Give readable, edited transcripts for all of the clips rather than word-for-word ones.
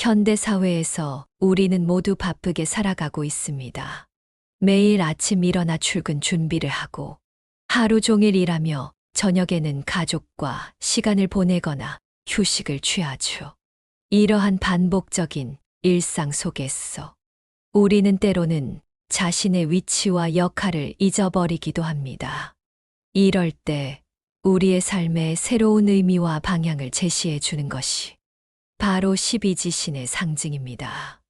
현대 사회에서 우리는 모두 바쁘게 살아가고 있습니다. 매일 아침 일어나 출근 준비를 하고 하루 종일 일하며 저녁에는 가족과 시간을 보내거나 휴식을 취하죠. 이러한 반복적인 일상 속에서 우리는 때로는 자신의 위치와 역할을 잊어버리기도 합니다. 이럴 때 우리의 삶에 새로운 의미와 방향을 제시해 주는 것이 바로 12지신의 상징입니다.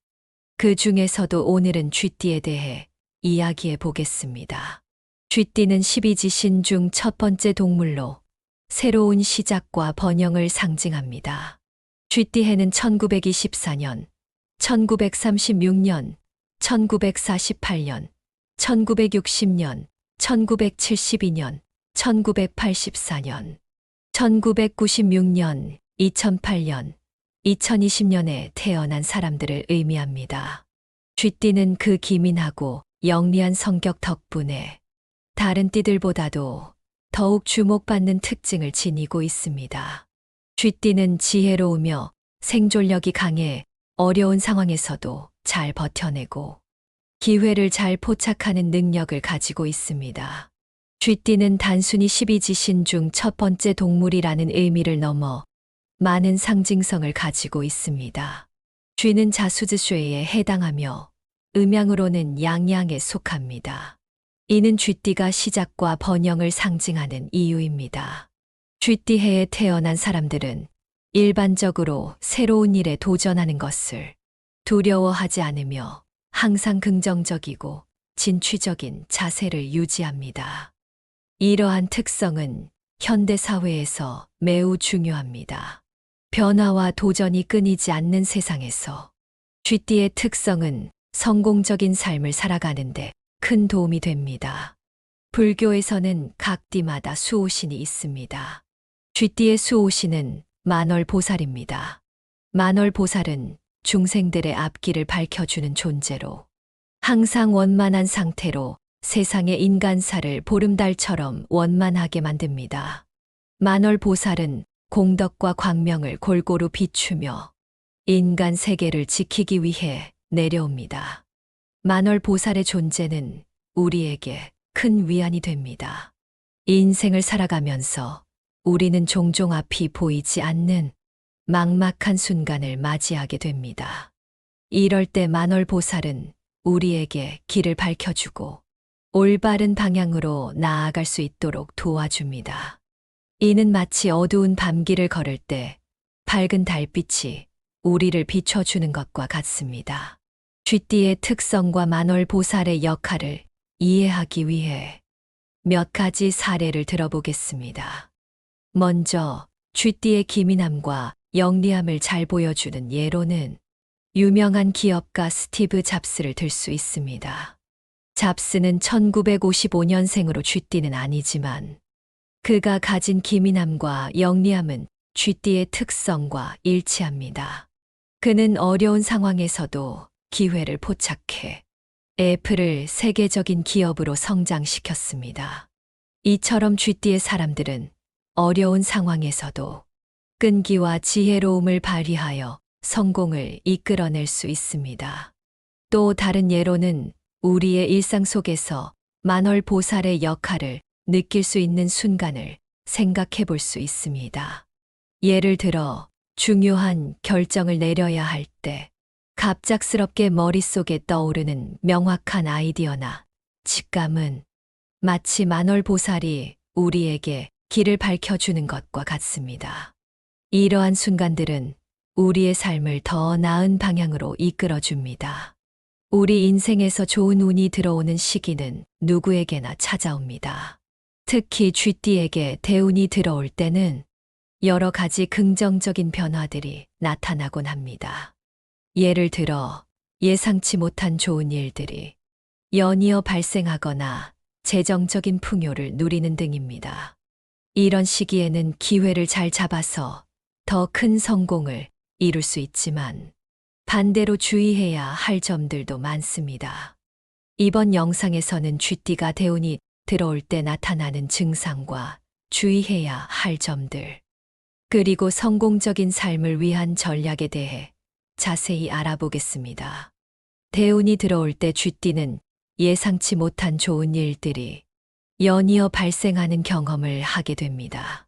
그 중에서도 오늘은 쥐띠에 대해 이야기해 보겠습니다. 쥐띠는 12지신 중 첫 번째 동물로 새로운 시작과 번영을 상징합니다. 쥐띠해는 1924년, 1936년, 1948년, 1960년, 1972년, 1984년, 1996년, 2008년, 2020년에 태어난 사람들을 의미합니다. 쥐띠는 그 기민하고 영리한 성격 덕분에 다른 띠들보다도 더욱 주목받는 특징을 지니고 있습니다. 쥐띠는 지혜로우며 생존력이 강해 어려운 상황에서도 잘 버텨내고 기회를 잘 포착하는 능력을 가지고 있습니다. 쥐띠는 단순히 12지신 중 첫 번째 동물이라는 의미를 넘어 많은 상징성을 가지고 있습니다. 쥐는 자수즈쇠에 해당하며 음양으로는 양양에 속합니다. 이는 쥐띠가 시작과 번영을 상징하는 이유입니다. 쥐띠해에 태어난 사람들은 일반적으로 새로운 일에 도전하는 것을 두려워하지 않으며 항상 긍정적이고 진취적인 자세를 유지합니다. 이러한 특성은 현대 사회에서 매우 중요합니다. 변화와 도전이 끊이지 않는 세상에서 쥐띠의 특성은 성공적인 삶을 살아가는데 큰 도움이 됩니다. 불교에서는 각 띠마다 수호신이 있습니다. 쥐띠의 수호신은 만월보살입니다. 만월보살은 중생들의 앞길을 밝혀주는 존재로 항상 원만한 상태로 세상의 인간사를 보름달처럼 원만하게 만듭니다. 만월보살은 공덕과 광명을 골고루 비추며 인간 세계를 지키기 위해 내려옵니다. 만월보살의 존재는 우리에게 큰 위안이 됩니다. 인생을 살아가면서 우리는 종종 앞이 보이지 않는 막막한 순간을 맞이하게 됩니다. 이럴 때 만월보살은 우리에게 길을 밝혀주고 올바른 방향으로 나아갈 수 있도록 도와줍니다. 이는 마치 어두운 밤길을 걸을 때 밝은 달빛이 우리를 비춰주는 것과 같습니다. 쥐띠의 특성과 만월보살의 역할을 이해하기 위해 몇 가지 사례를 들어보겠습니다. 먼저 쥐띠의 기민함과 영리함을 잘 보여주는 예로는 유명한 기업가 스티브 잡스를 들 수 있습니다. 잡스는 1955년생으로 쥐띠는 아니지만 그가 가진 기민함과 영리함은 쥐띠의 특성과 일치합니다. 그는 어려운 상황에서도 기회를 포착해 애플을 세계적인 기업으로 성장시켰습니다. 이처럼 쥐띠의 사람들은 어려운 상황에서도 끈기와 지혜로움을 발휘하여 성공을 이끌어낼 수 있습니다. 또 다른 예로는 우리의 일상 속에서 만월보살의 역할을 느낄 수 있는 순간을 생각해 볼 수 있습니다. 예를 들어 중요한 결정을 내려야 할 때 갑작스럽게 머릿속에 떠오르는 명확한 아이디어나 직감은 마치 만월보살이 우리에게 길을 밝혀주는 것과 같습니다. 이러한 순간들은 우리의 삶을 더 나은 방향으로 이끌어줍니다. 우리 인생에서 좋은 운이 들어오는 시기는 누구에게나 찾아옵니다. 특히 쥐띠에게 대운이 들어올 때는 여러 가지 긍정적인 변화들이 나타나곤 합니다. 예를 들어 예상치 못한 좋은 일들이 연이어 발생하거나 재정적인 풍요를 누리는 등입니다. 이런 시기에는 기회를 잘 잡아서 더 큰 성공을 이룰 수 있지만 반대로 주의해야 할 점들도 많습니다. 이번 영상에서는 쥐띠가 대운이 들어올 때 나타나는 증상과 주의해야 할 점들, 그리고 성공적인 삶을 위한 전략에 대해 자세히 알아보겠습니다. 대운이 들어올 때 쥐띠는 예상치 못한 좋은 일들이 연이어 발생하는 경험을 하게 됩니다.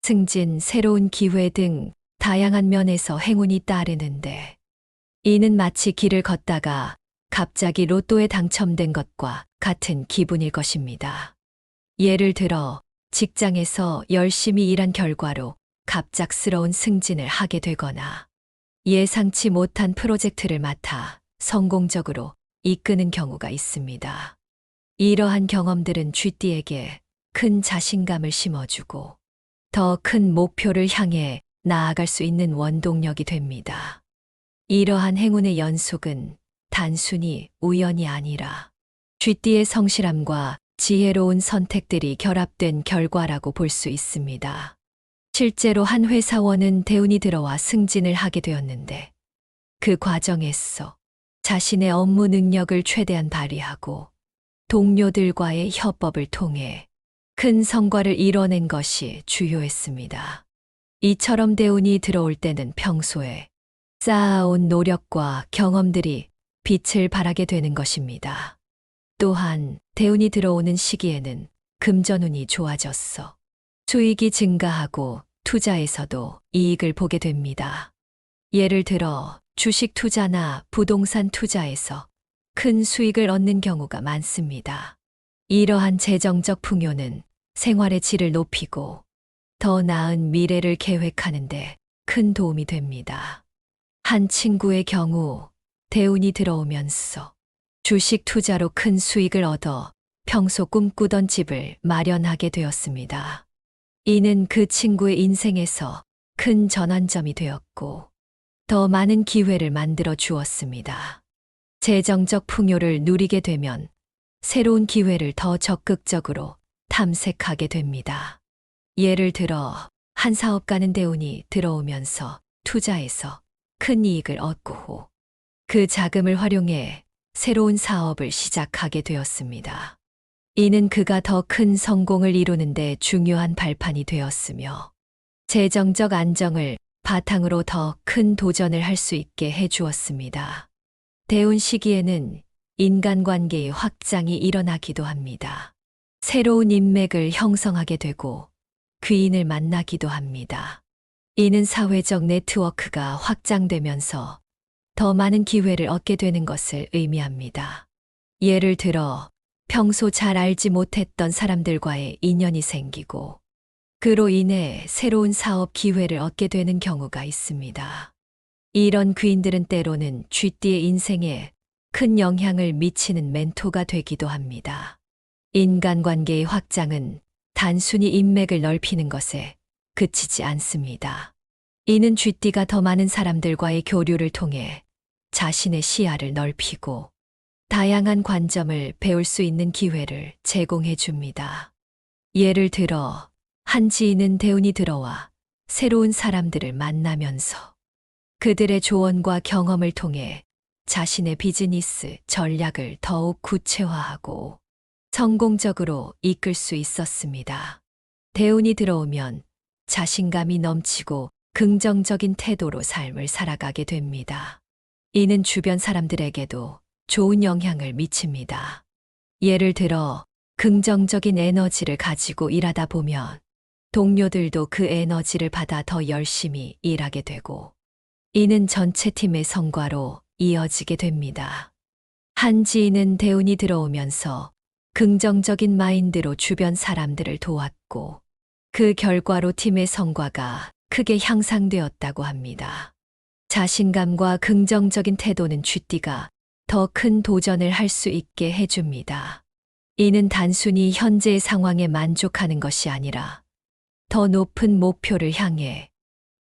승진, 새로운 기회 등 다양한 면에서 행운이 따르는데, 이는 마치 길을 걷다가 갑자기 로또에 당첨된 것과 같은 기분일 것입니다. 예를 들어 직장에서 열심히 일한 결과로 갑작스러운 승진을 하게 되거나 예상치 못한 프로젝트를 맡아 성공적으로 이끄는 경우가 있습니다. 이러한 경험들은 쥐띠에게 큰 자신감을 심어주고 더 큰 목표를 향해 나아갈 수 있는 원동력이 됩니다. 이러한 행운의 연속은 단순히 우연이 아니라 쥐띠의 성실함과 지혜로운 선택들이 결합된 결과라고 볼 수 있습니다. 실제로 한 회사원은 대운이 들어와 승진을 하게 되었는데, 그 과정에서 자신의 업무 능력을 최대한 발휘하고 동료들과의 협업을 통해 큰 성과를 이뤄낸 것이 주요했습니다. 이처럼 대운이 들어올 때는 평소에 쌓아온 노력과 경험들이 빛을 발하게 되는 것입니다. 또한 대운이 들어오는 시기에는 금전운이 좋아졌어 수익이 증가하고 투자에서도 이익을 보게 됩니다. 예를 들어 주식 투자나 부동산 투자에서 큰 수익을 얻는 경우가 많습니다. 이러한 재정적 풍요는 생활의 질을 높이고 더 나은 미래를 계획하는데 큰 도움이 됩니다. 한 친구의 경우 대운이 들어오면서 주식 투자로 큰 수익을 얻어 평소 꿈꾸던 집을 마련하게 되었습니다. 이는 그 친구의 인생에서 큰 전환점이 되었고 더 많은 기회를 만들어 주었습니다. 재정적 풍요를 누리게 되면 새로운 기회를 더 적극적으로 탐색하게 됩니다. 예를 들어 한 사업가는 대운이 들어오면서 투자해서 큰 이익을 얻고 그 자금을 활용해 새로운 사업을 시작하게 되었습니다. 이는 그가 더 큰 성공을 이루는데 중요한 발판이 되었으며 재정적 안정을 바탕으로 더 큰 도전을 할 수 있게 해주었습니다. 대운 시기에는 인간관계의 확장이 일어나기도 합니다. 새로운 인맥을 형성하게 되고 귀인을 만나기도 합니다. 이는 사회적 네트워크가 확장되면서 더 많은 기회를 얻게 되는 것을 의미합니다. 예를 들어 평소 잘 알지 못했던 사람들과의 인연이 생기고 그로 인해 새로운 사업 기회를 얻게 되는 경우가 있습니다. 이런 귀인들은 때로는 쥐띠의 인생에 큰 영향을 미치는 멘토가 되기도 합니다. 인간관계의 확장은 단순히 인맥을 넓히는 것에 그치지 않습니다. 이는 쥐띠가 더 많은 사람들과의 교류를 통해 자신의 시야를 넓히고 다양한 관점을 배울 수 있는 기회를 제공해 줍니다. 예를 들어 한 지인은 대운이 들어와 새로운 사람들을 만나면서 그들의 조언과 경험을 통해 자신의 비즈니스 전략을 더욱 구체화하고 성공적으로 이끌 수 있었습니다. 대운이 들어오면 자신감이 넘치고 긍정적인 태도로 삶을 살아가게 됩니다. 이는 주변 사람들에게도 좋은 영향을 미칩니다. 예를 들어 긍정적인 에너지를 가지고 일하다 보면 동료들도 그 에너지를 받아 더 열심히 일하게 되고 이는 전체 팀의 성과로 이어지게 됩니다. 한 지인은 대운이 들어오면서 긍정적인 마인드로 주변 사람들을 도왔고 그 결과로 팀의 성과가 크게 향상되었다고 합니다. 자신감과 긍정적인 태도는 쥐띠가 더 큰 도전을 할 수 있게 해줍니다. 이는 단순히 현재의 상황에 만족하는 것이 아니라 더 높은 목표를 향해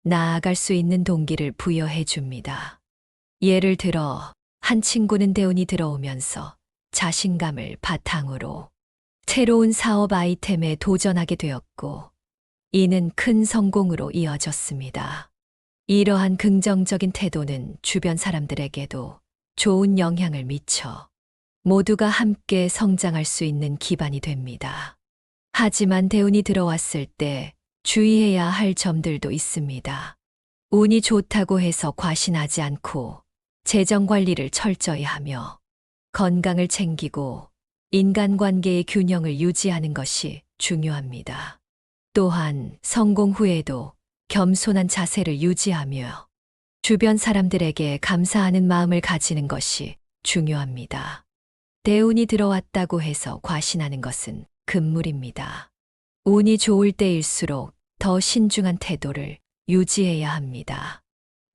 나아갈 수 있는 동기를 부여해 줍니다. 예를 들어 한 친구는 대운이 들어오면서 자신감을 바탕으로 새로운 사업 아이템에 도전하게 되었고 이는 큰 성공으로 이어졌습니다. 이러한 긍정적인 태도는 주변 사람들에게도 좋은 영향을 미쳐 모두가 함께 성장할 수 있는 기반이 됩니다. 하지만 대운이 들어왔을 때 주의해야 할 점들도 있습니다. 운이 좋다고 해서 과신하지 않고 재정 관리를 철저히 하며 건강을 챙기고 인간관계의 균형을 유지하는 것이 중요합니다. 또한 성공 후에도 겸손한 자세를 유지하며 주변 사람들에게 감사하는 마음을 가지는 것이 중요합니다. 대운이 들어왔다고 해서 과신하는 것은 금물입니다. 운이 좋을 때일수록 더 신중한 태도를 유지해야 합니다.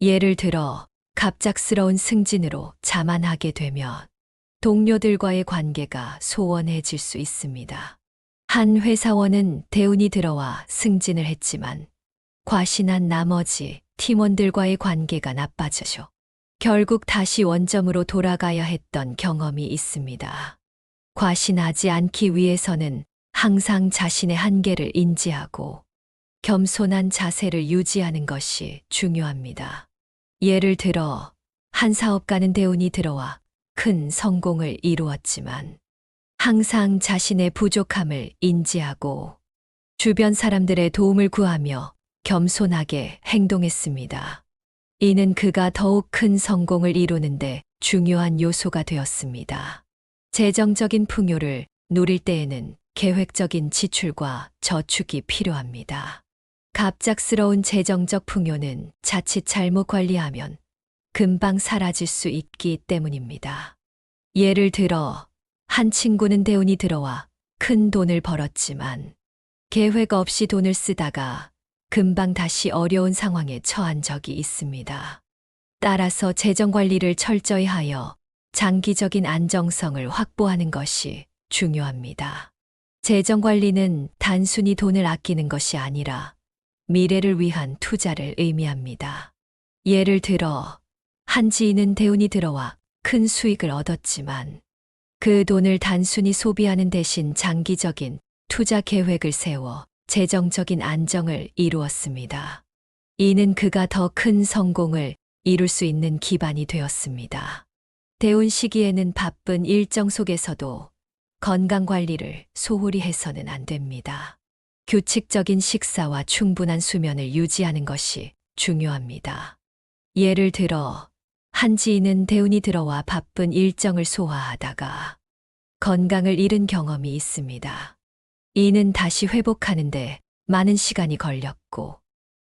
예를 들어 갑작스러운 승진으로 자만하게 되면 동료들과의 관계가 소원해질 수 있습니다. 한 회사원은 대운이 들어와 승진을 했지만 과신한 나머지 팀원들과의 관계가 나빠져서 결국 다시 원점으로 돌아가야 했던 경험이 있습니다. 과신하지 않기 위해서는 항상 자신의 한계를 인지하고 겸손한 자세를 유지하는 것이 중요합니다. 예를 들어 한 사업가는 대운이 들어와 큰 성공을 이루었지만 항상 자신의 부족함을 인지하고 주변 사람들의 도움을 구하며 겸손하게 행동했습니다. 이는 그가 더욱 큰 성공을 이루는데 중요한 요소가 되었습니다. 재정적인 풍요를 누릴 때에는 계획적인 지출과 저축이 필요합니다. 갑작스러운 재정적 풍요는 자칫 잘못 관리하면 금방 사라질 수 있기 때문입니다. 예를 들어 한 친구는 대운이 들어와 큰 돈을 벌었지만 계획 없이 돈을 쓰다가 금방 다시 어려운 상황에 처한 적이 있습니다. 따라서 재정 관리를 철저히 하여 장기적인 안정성을 확보하는 것이 중요합니다. 재정 관리는 단순히 돈을 아끼는 것이 아니라 미래를 위한 투자를 의미합니다. 예를 들어 한 지인은 대운이 들어와 큰 수익을 얻었지만 그 돈을 단순히 소비하는 대신 장기적인 투자 계획을 세워 재정적인 안정을 이루었습니다. 이는 그가 더 큰 성공을 이룰 수 있는 기반이 되었습니다. 대운 시기에는 바쁜 일정 속에서도 건강 관리를 소홀히 해서는 안 됩니다. 규칙적인 식사와 충분한 수면을 유지하는 것이 중요합니다. 예를 들어 한 지인은 대운이 들어와 바쁜 일정을 소화하다가 건강을 잃은 경험이 있습니다. 이는 다시 회복하는데 많은 시간이 걸렸고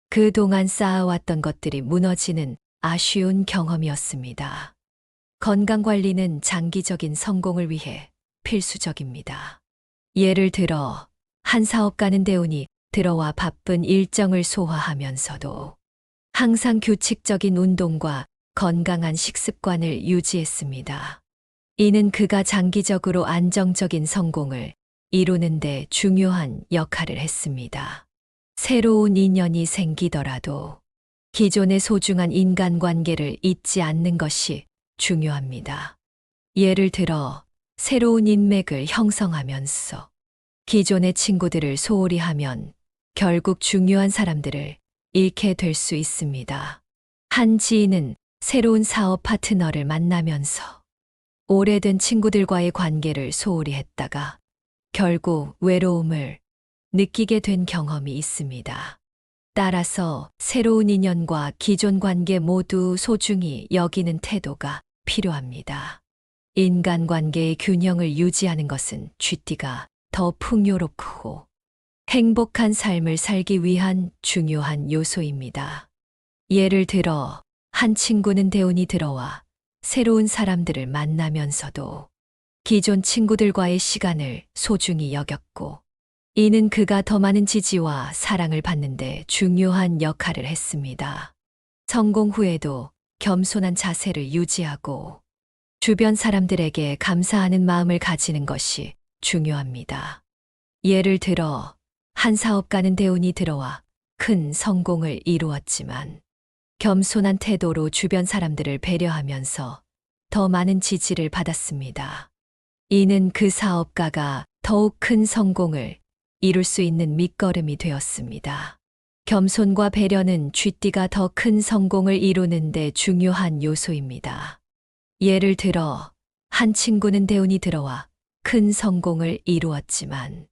그동안 쌓아왔던 것들이 무너지는 아쉬운 경험이었습니다. 건강관리는 장기적인 성공을 위해 필수적입니다. 예를 들어 한 사업가는 대운이 들어와 바쁜 일정을 소화하면서도 항상 규칙적인 운동과 건강한 식습관을 유지했습니다. 이는 그가 장기적으로 안정적인 성공을 이루는데 중요한 역할을 했습니다. 새로운 인연이 생기더라도 기존의 소중한 인간관계를 잊지 않는 것이 중요합니다. 예를 들어 새로운 인맥을 형성하면서 기존의 친구들을 소홀히 하면 결국 중요한 사람들을 잃게 될 수 있습니다. 한 지인은 새로운 사업 파트너를 만나면서 오래된 친구들과의 관계를 소홀히 했다가 결국 외로움을 느끼게 된 경험이 있습니다. 따라서 새로운 인연과 기존 관계 모두 소중히 여기는 태도가 필요합니다. 인간관계의 균형을 유지하는 것은 쥐띠가 더 풍요롭고 행복한 삶을 살기 위한 중요한 요소입니다. 예를 들어 한 친구는 대운이 들어와 새로운 사람들을 만나면서도 기존 친구들과의 시간을 소중히 여겼고 이는 그가 더 많은 지지와 사랑을 받는데 중요한 역할을 했습니다. 성공 후에도 겸손한 자세를 유지하고 주변 사람들에게 감사하는 마음을 가지는 것이 중요합니다. 예를 들어 한 사업가는 대운이 들어와 큰 성공을 이루었지만 겸손한 태도로 주변 사람들을 배려하면서 더 많은 지지를 받았습니다. 이는 그 사업가가 더욱 큰 성공을 이룰 수 있는 밑거름이 되었습니다. 겸손과 배려는 쥐띠가 더 큰 성공을 이루는데 중요한 요소입니다. 예를 들어 한 친구는 대운이 들어와 큰 성공을 이루었지만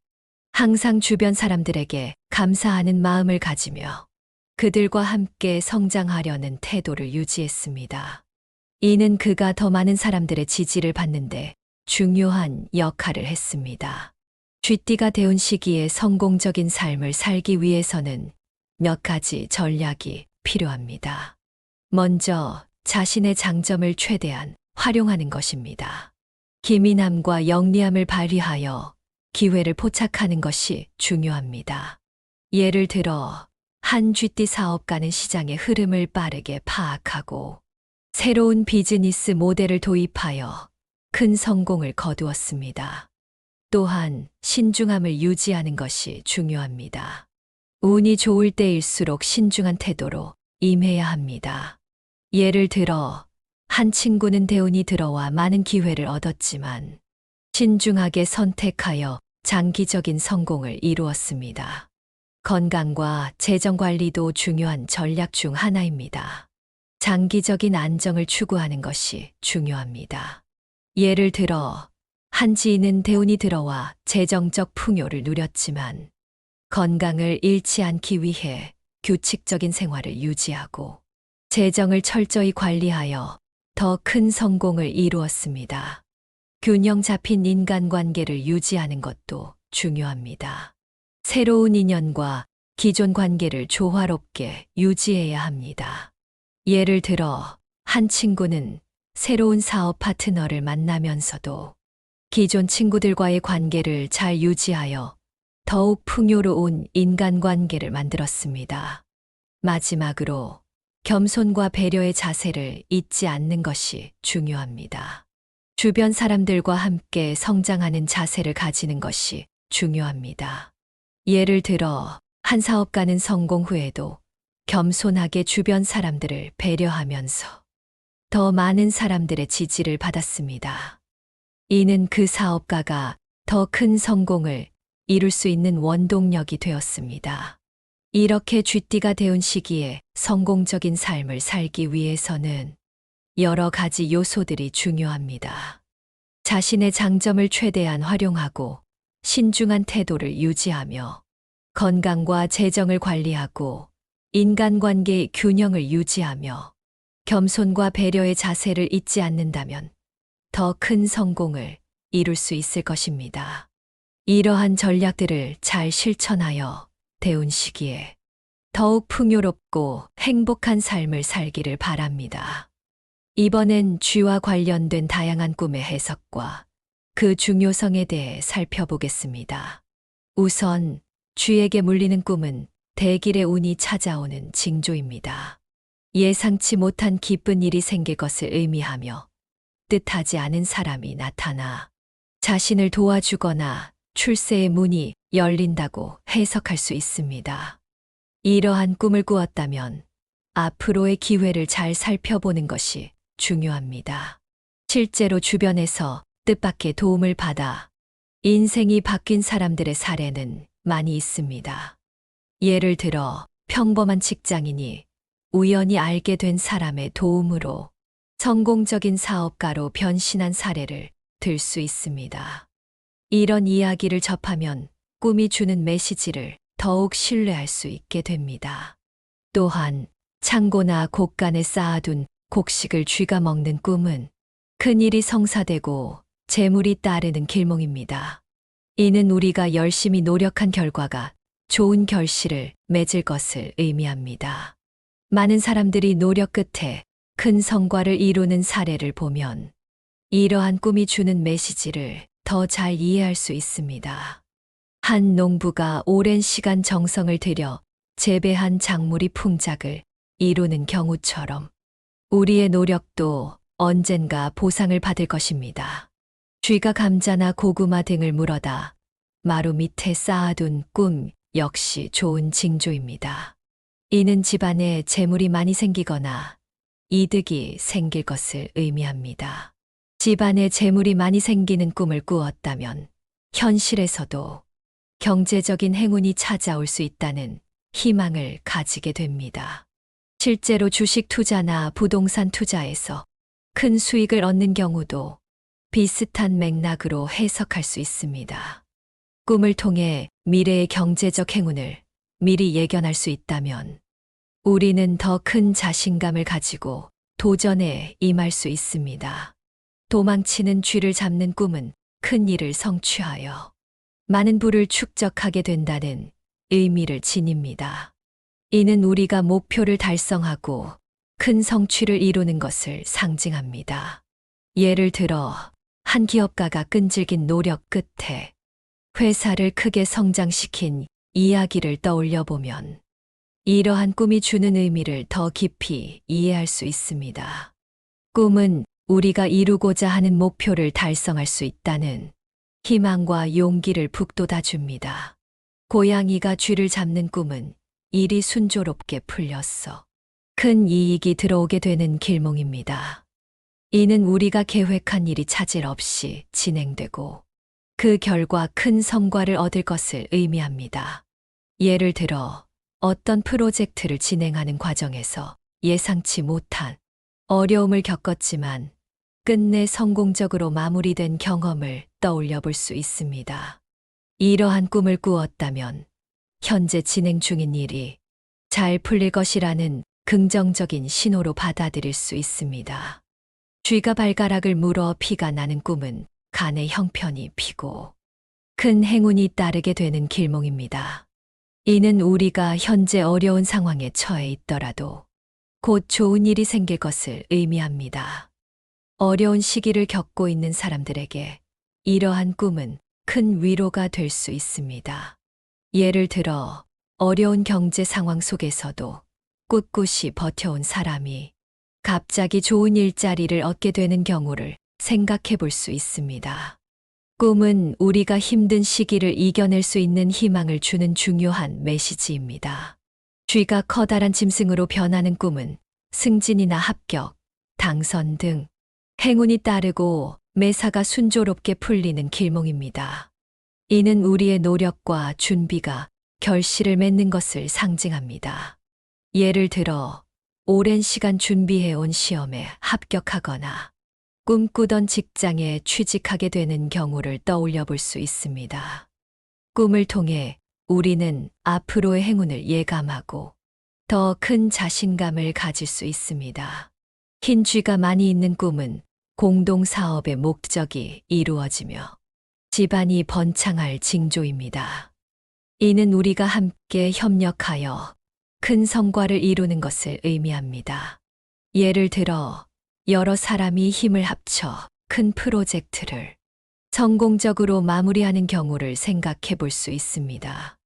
항상 주변 사람들에게 감사하는 마음을 가지며 그들과 함께 성장하려는 태도를 유지했습니다. 이는 그가 더 많은 사람들의 지지를 받는데 중요한 역할을 했습니다. 쥐띠가 되온 시기에 성공적인 삶을 살기 위해서는 몇 가지 전략이 필요합니다. 먼저 자신의 장점을 최대한 활용하는 것입니다. 기민함과 영리함을 발휘하여 기회를 포착하는 것이 중요합니다. 예를 들어 한 쥐띠 사업가는 시장의 흐름을 빠르게 파악하고 새로운 비즈니스 모델을 도입하여 큰 성공을 거두었습니다. 또한 신중함을 유지하는 것이 중요합니다. 운이 좋을 때일수록 신중한 태도로 임해야 합니다. 예를 들어 한 친구는 대운이 들어와 많은 기회를 얻었지만 신중하게 선택하여 장기적인 성공을 이루었습니다. 건강과 재정 관리도 중요한 전략 중 하나입니다. 장기적인 안정을 추구하는 것이 중요합니다. 예를 들어 한 지인은 대운이 들어와 재정적 풍요를 누렸지만 건강을 잃지 않기 위해 규칙적인 생활을 유지하고 재정을 철저히 관리하여 더 큰 성공을 이루었습니다. 균형 잡힌 인간관계를 유지하는 것도 중요합니다. 새로운 인연과 기존 관계를 조화롭게 유지해야 합니다. 예를 들어 한 친구는 새로운 사업 파트너를 만나면서도 기존 친구들과의 관계를 잘 유지하여 더욱 풍요로운 인간관계를 만들었습니다. 마지막으로 겸손과 배려의 자세를 잊지 않는 것이 중요합니다. 주변 사람들과 함께 성장하는 자세를 가지는 것이 중요합니다. 예를 들어 한 사업가는 성공 후에도 겸손하게 주변 사람들을 배려하면서 더 많은 사람들의 지지를 받았습니다. 이는 그 사업가가 더 큰 성공을 이룰 수 있는 원동력이 되었습니다. 이렇게 쥐띠가 되온 시기에 성공적인 삶을 살기 위해서는 여러 가지 요소들이 중요합니다. 자신의 장점을 최대한 활용하고 신중한 태도를 유지하며 건강과 재정을 관리하고 인간관계의 균형을 유지하며 겸손과 배려의 자세를 잊지 않는다면 더 큰 성공을 이룰 수 있을 것입니다. 이러한 전략들을 잘 실천하여 대운 시기에 더욱 풍요롭고 행복한 삶을 살기를 바랍니다. 이번엔 쥐와 관련된 다양한 꿈의 해석과 그 중요성에 대해 살펴보겠습니다. 우선 쥐에게 물리는 꿈은 대길의 운이 찾아오는 징조입니다. 예상치 못한 기쁜 일이 생길 것을 의미하며 뜻하지 않은 사람이 나타나 자신을 도와주거나 출세의 문이 열린다고 해석할 수 있습니다. 이러한 꿈을 꾸었다면 앞으로의 기회를 잘 살펴보는 것이 중요합니다. 실제로 주변에서 뜻밖의 도움을 받아 인생이 바뀐 사람들의 사례는 많이 있습니다. 예를 들어 평범한 직장인이 우연히 알게 된 사람의 도움으로 성공적인 사업가로 변신한 사례를 들 수 있습니다. 이런 이야기를 접하면 꿈이 주는 메시지를 더욱 신뢰할 수 있게 됩니다. 또한 창고나 곳간에 쌓아둔 곡식을 쥐가 먹는 꿈은 큰일이 성사되고 재물이 따르는 길몽입니다. 이는 우리가 열심히 노력한 결과가 좋은 결실을 맺을 것을 의미합니다. 많은 사람들이 노력 끝에 큰 성과를 이루는 사례를 보면 이러한 꿈이 주는 메시지를 더 잘 이해할 수 있습니다. 한 농부가 오랜 시간 정성을 들여 재배한 작물이 풍작을 이루는 경우처럼 우리의 노력도 언젠가 보상을 받을 것입니다. 쥐가 감자나 고구마 등을 물어다 마루 밑에 쌓아둔 꿈 역시 좋은 징조입니다. 이는 집안에 재물이 많이 생기거나 이득이 생길 것을 의미합니다. 집안에 재물이 많이 생기는 꿈을 꾸었다면 현실에서도 경제적인 행운이 찾아올 수 있다는 희망을 가지게 됩니다. 실제로 주식 투자나 부동산 투자에서 큰 수익을 얻는 경우도 비슷한 맥락으로 해석할 수 있습니다. 꿈을 통해 미래의 경제적 행운을 미리 예견할 수 있다면 우리는 더 큰 자신감을 가지고 도전에 임할 수 있습니다. 도망치는 쥐를 잡는 꿈은 큰 일을 성취하여 많은 부를 축적하게 된다는 의미를 지닙니다. 이는 우리가 목표를 달성하고 큰 성취를 이루는 것을 상징합니다. 예를 들어 한 기업가가 끈질긴 노력 끝에 회사를 크게 성장시킨 이야기를 떠올려 보면 이러한 꿈이 주는 의미를 더 깊이 이해할 수 있습니다. 꿈은 우리가 이루고자 하는 목표를 달성할 수 있다는 희망과 용기를 북돋아 줍니다. 고양이가 쥐를 잡는 꿈은 일이 순조롭게 풀렸어. 큰 이익이 들어오게 되는 길몽입니다. 이는 우리가 계획한 일이 차질 없이 진행되고 그 결과 큰 성과를 얻을 것을 의미합니다. 예를 들어 어떤 프로젝트를 진행하는 과정에서 예상치 못한 어려움을 겪었지만 끝내 성공적으로 마무리된 경험을 떠올려 볼 수 있습니다. 이러한 꿈을 꾸었다면 현재 진행 중인 일이 잘 풀릴 것이라는 긍정적인 신호로 받아들일 수 있습니다. 쥐가 발가락을 물어 피가 나는 꿈은 간의 형편이 피고 큰 행운이 따르게 되는 길몽입니다. 이는 우리가 현재 어려운 상황에 처해 있더라도 곧 좋은 일이 생길 것을 의미합니다. 어려운 시기를 겪고 있는 사람들에게 이러한 꿈은 큰 위로가 될 수 있습니다. 예를 들어 어려운 경제 상황 속에서도 꿋꿋이 버텨온 사람이 갑자기 좋은 일자리를 얻게 되는 경우를 생각해 볼 수 있습니다. 꿈은 우리가 힘든 시기를 이겨낼 수 있는 희망을 주는 중요한 메시지입니다. 쥐가 커다란 짐승으로 변하는 꿈은 승진이나 합격, 당선 등 행운이 따르고 매사가 순조롭게 풀리는 길몽입니다. 이는 우리의 노력과 준비가 결실을 맺는 것을 상징합니다. 예를 들어 오랜 시간 준비해온 시험에 합격하거나 꿈꾸던 직장에 취직하게 되는 경우를 떠올려 볼 수 있습니다. 꿈을 통해 우리는 앞으로의 행운을 예감하고 더 큰 자신감을 가질 수 있습니다. 흰 쥐가 많이 있는 꿈은 공동사업의 목적이 이루어지며 집안이 번창할 징조입니다. 이는 우리가 함께 협력하여 큰 성과를 이루는 것을 의미합니다. 예를 들어 여러 사람이 힘을 합쳐 큰 프로젝트를 성공적으로 마무리하는 경우를 생각해 볼 수 있습니다.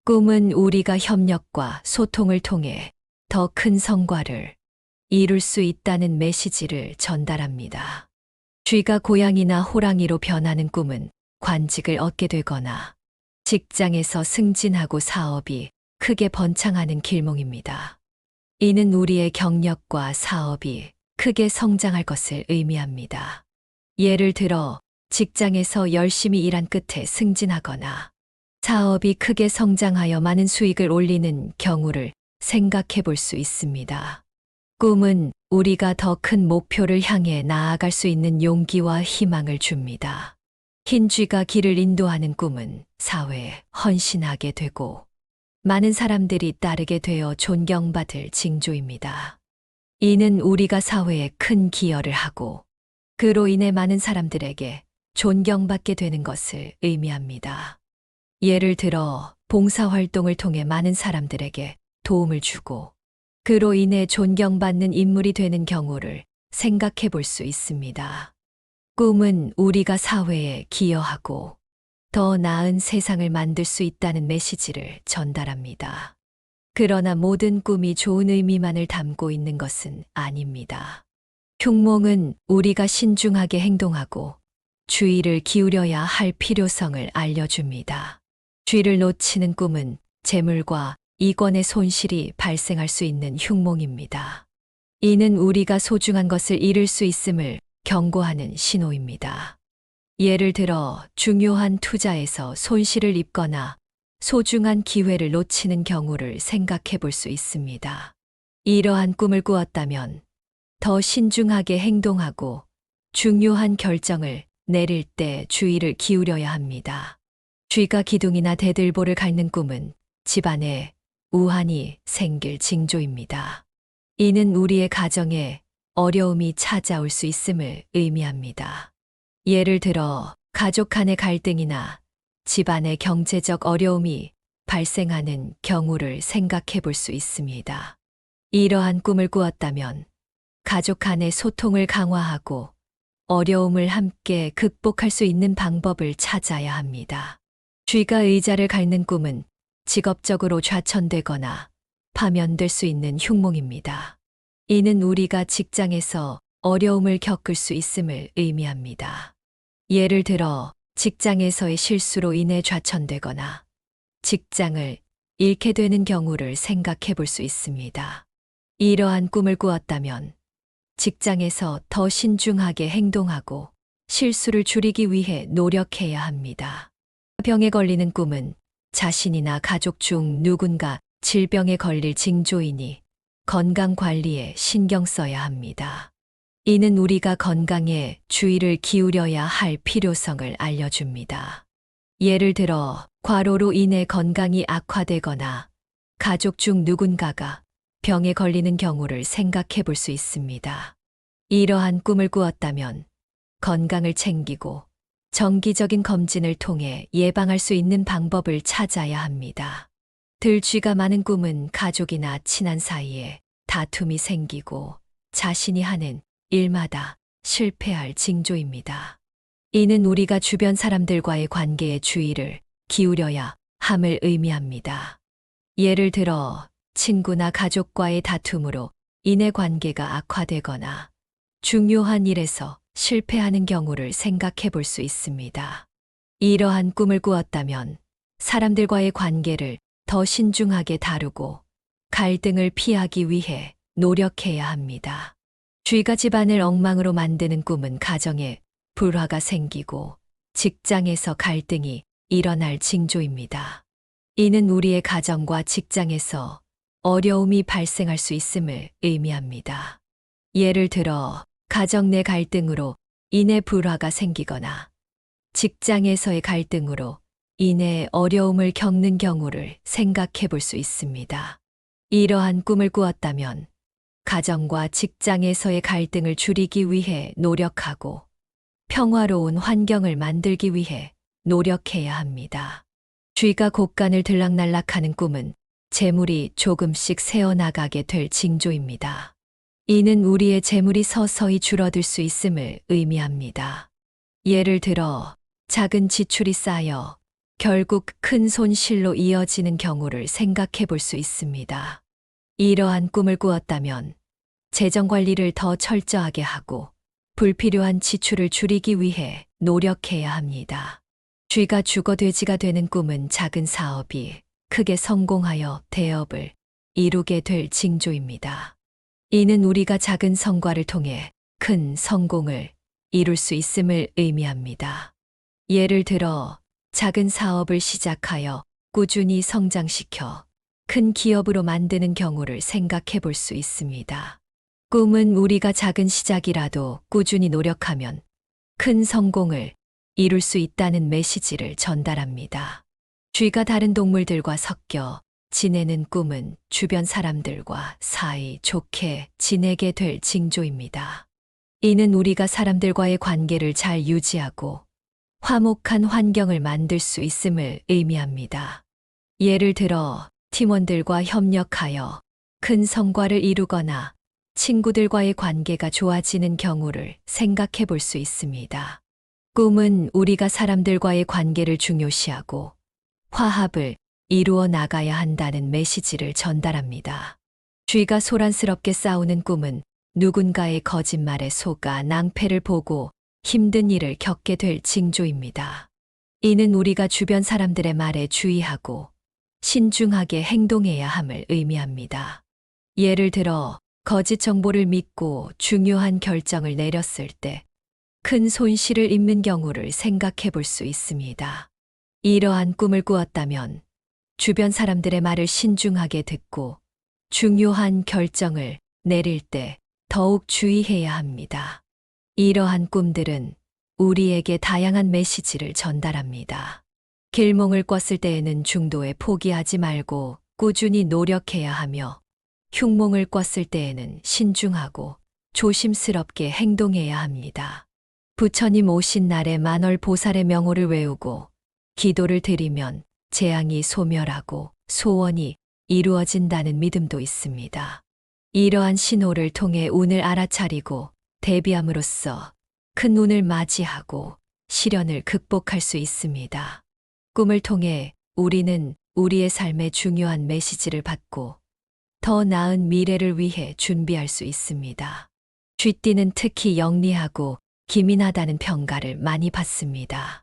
꿈은 우리가 협력과 소통을 통해 더 큰 성과를 이룰 수 있다는 메시지를 전달합니다. 쥐가 고양이나 호랑이로 변하는 꿈은 관직을 얻게 되거나 직장에서 승진하고 사업이 크게 번창하는 길몽입니다. 이는 우리의 경력과 사업이 크게 성장할 것을 의미합니다. 예를 들어 직장에서 열심히 일한 끝에 승진하거나 사업이 크게 성장하여 많은 수익을 올리는 경우를 생각해 볼 수 있습니다. 꿈은 우리가 더 큰 목표를 향해 나아갈 수 있는 용기와 희망을 줍니다. 흰 쥐가 길을 인도하는 꿈은 사회에 헌신하게 되고 많은 사람들이 따르게 되어 존경받을 징조입니다. 이는 우리가 사회에 큰 기여를 하고 그로 인해 많은 사람들에게 존경받게 되는 것을 의미합니다. 예를 들어 봉사활동을 통해 많은 사람들에게 도움을 주고 그로 인해 존경받는 인물이 되는 경우를 생각해 볼 수 있습니다. 꿈은 우리가 사회에 기여하고 더 나은 세상을 만들 수 있다는 메시지를 전달합니다. 그러나 모든 꿈이 좋은 의미만을 담고 있는 것은 아닙니다. 흉몽은 우리가 신중하게 행동하고 주의를 기울여야 할 필요성을 알려줍니다. 쥐를 놓치는 꿈은 재물과 이권의 손실이 발생할 수 있는 흉몽입니다. 이는 우리가 소중한 것을 잃을 수 있음을 경고하는 신호입니다. 예를 들어 중요한 투자에서 손실을 입거나 소중한 기회를 놓치는 경우를 생각해 볼 수 있습니다. 이러한 꿈을 꾸었다면 더 신중하게 행동하고 중요한 결정을 내릴 때 주의를 기울여야 합니다. 쥐가 기둥이나 대들보를 갉는 꿈은 집안에 우환이 생길 징조입니다. 이는 우리의 가정에 어려움이 찾아올 수 있음을 의미합니다. 예를 들어 가족 간의 갈등이나 집안의 경제적 어려움이 발생하는 경우를 생각해 볼 수 있습니다. 이러한 꿈을 꾸었다면 가족 간의 소통을 강화하고 어려움을 함께 극복할 수 있는 방법을 찾아야 합니다. 쥐가 의자를 갉는 꿈은 직업적으로 좌천되거나 파면될 수 있는 흉몽입니다. 이는 우리가 직장에서 어려움을 겪을 수 있음을 의미합니다. 예를 들어 직장에서의 실수로 인해 좌천되거나 직장을 잃게 되는 경우를 생각해 볼 수 있습니다. 이러한 꿈을 꾸었다면 직장에서 더 신중하게 행동하고 실수를 줄이기 위해 노력해야 합니다. 병에 걸리는 꿈은 자신이나 가족 중 누군가 질병에 걸릴 징조이니 건강 관리에 신경 써야 합니다. 이는 우리가 건강에 주의를 기울여야 할 필요성을 알려줍니다. 예를 들어 과로로 인해 건강이 악화되거나 가족 중 누군가가 병에 걸리는 경우를 생각해 볼 수 있습니다. 이러한 꿈을 꾸었다면 건강을 챙기고 정기적인 검진을 통해 예방할 수 있는 방법을 찾아야 합니다. 들쥐가 많은 꿈은 가족이나 친한 사이에 다툼이 생기고 자신이 하는 일마다 실패할 징조입니다. 이는 우리가 주변 사람들과의 관계에 주의를 기울여야 함을 의미합니다. 예를 들어 친구나 가족과의 다툼으로 인해 관계가 악화되거나 중요한 일에서 실패하는 경우를 생각해 볼 수 있습니다. 이러한 꿈을 꾸었다면 사람들과의 관계를 더 신중하게 다루고 갈등을 피하기 위해 노력해야 합니다. 쥐가 집안을 엉망으로 만드는 꿈은 가정에 불화가 생기고 직장에서 갈등이 일어날 징조입니다. 이는 우리의 가정과 직장에서 어려움이 발생할 수 있음을 의미합니다. 예를 들어 가정 내 갈등으로 인해 불화가 생기거나 직장에서의 갈등으로 인해 어려움을 겪는 경우를 생각해 볼 수 있습니다. 이러한 꿈을 꾸었다면 가정과 직장에서의 갈등을 줄이기 위해 노력하고 평화로운 환경을 만들기 위해 노력해야 합니다. 쥐가 곳간을 들락날락하는 꿈은 재물이 조금씩 새어나가게 될 징조입니다. 이는 우리의 재물이 서서히 줄어들 수 있음을 의미합니다. 예를 들어 작은 지출이 쌓여 결국 큰 손실로 이어지는 경우를 생각해 볼 수 있습니다. 이러한 꿈을 꾸었다면 재정 관리를 더 철저하게 하고 불필요한 지출을 줄이기 위해 노력해야 합니다. 쥐가 죽어 돼지가 되는 꿈은 작은 사업이 크게 성공하여 대업을 이루게 될 징조입니다. 이는 우리가 작은 성과를 통해 큰 성공을 이룰 수 있음을 의미합니다. 예를 들어 작은 사업을 시작하여 꾸준히 성장시켜 큰 기업으로 만드는 경우를 생각해 볼 수 있습니다. 꿈은 우리가 작은 시작이라도 꾸준히 노력하면 큰 성공을 이룰 수 있다는 메시지를 전달합니다. 쥐가 다른 동물들과 섞여 지내는 꿈은 주변 사람들과 사이 좋게 지내게 될 징조입니다. 이는 우리가 사람들과의 관계를 잘 유지하고 화목한 환경을 만들 수 있음을 의미합니다. 예를 들어 팀원들과 협력하여 큰 성과를 이루거나 친구들과의 관계가 좋아지는 경우를 생각해 볼 수 있습니다. 꿈은 우리가 사람들과의 관계를 중요시하고 화합을 이루어 나가야 한다는 메시지를 전달합니다. 쥐가 소란스럽게 싸우는 꿈은 누군가의 거짓말에 속아 낭패를 보고 힘든 일을 겪게 될 징조입니다. 이는 우리가 주변 사람들의 말에 주의하고 신중하게 행동해야 함을 의미합니다. 예를 들어 거짓 정보를 믿고 중요한 결정을 내렸을 때 큰 손실을 입는 경우를 생각해 볼 수 있습니다. 이러한 꿈을 꾸었다면 주변 사람들의 말을 신중하게 듣고 중요한 결정을 내릴 때 더욱 주의해야 합니다. 이러한 꿈들은 우리에게 다양한 메시지를 전달합니다. 길몽을 꿨을 때에는 중도에 포기하지 말고 꾸준히 노력해야 하며 흉몽을 꿨을 때에는 신중하고 조심스럽게 행동해야 합니다. 부처님 오신 날에 만월 보살의 명호를 외우고 기도를 드리면 재앙이 소멸하고 소원이 이루어진다는 믿음도 있습니다. 이러한 신호를 통해 운을 알아차리고 대비함으로써 큰 운을 맞이하고 시련을 극복할 수 있습니다. 꿈을 통해 우리는 우리의 삶의 중요한 메시지를 받고 더 나은 미래를 위해 준비할 수 있습니다. 쥐띠는 특히 영리하고 기민하다는 평가를 많이 받습니다.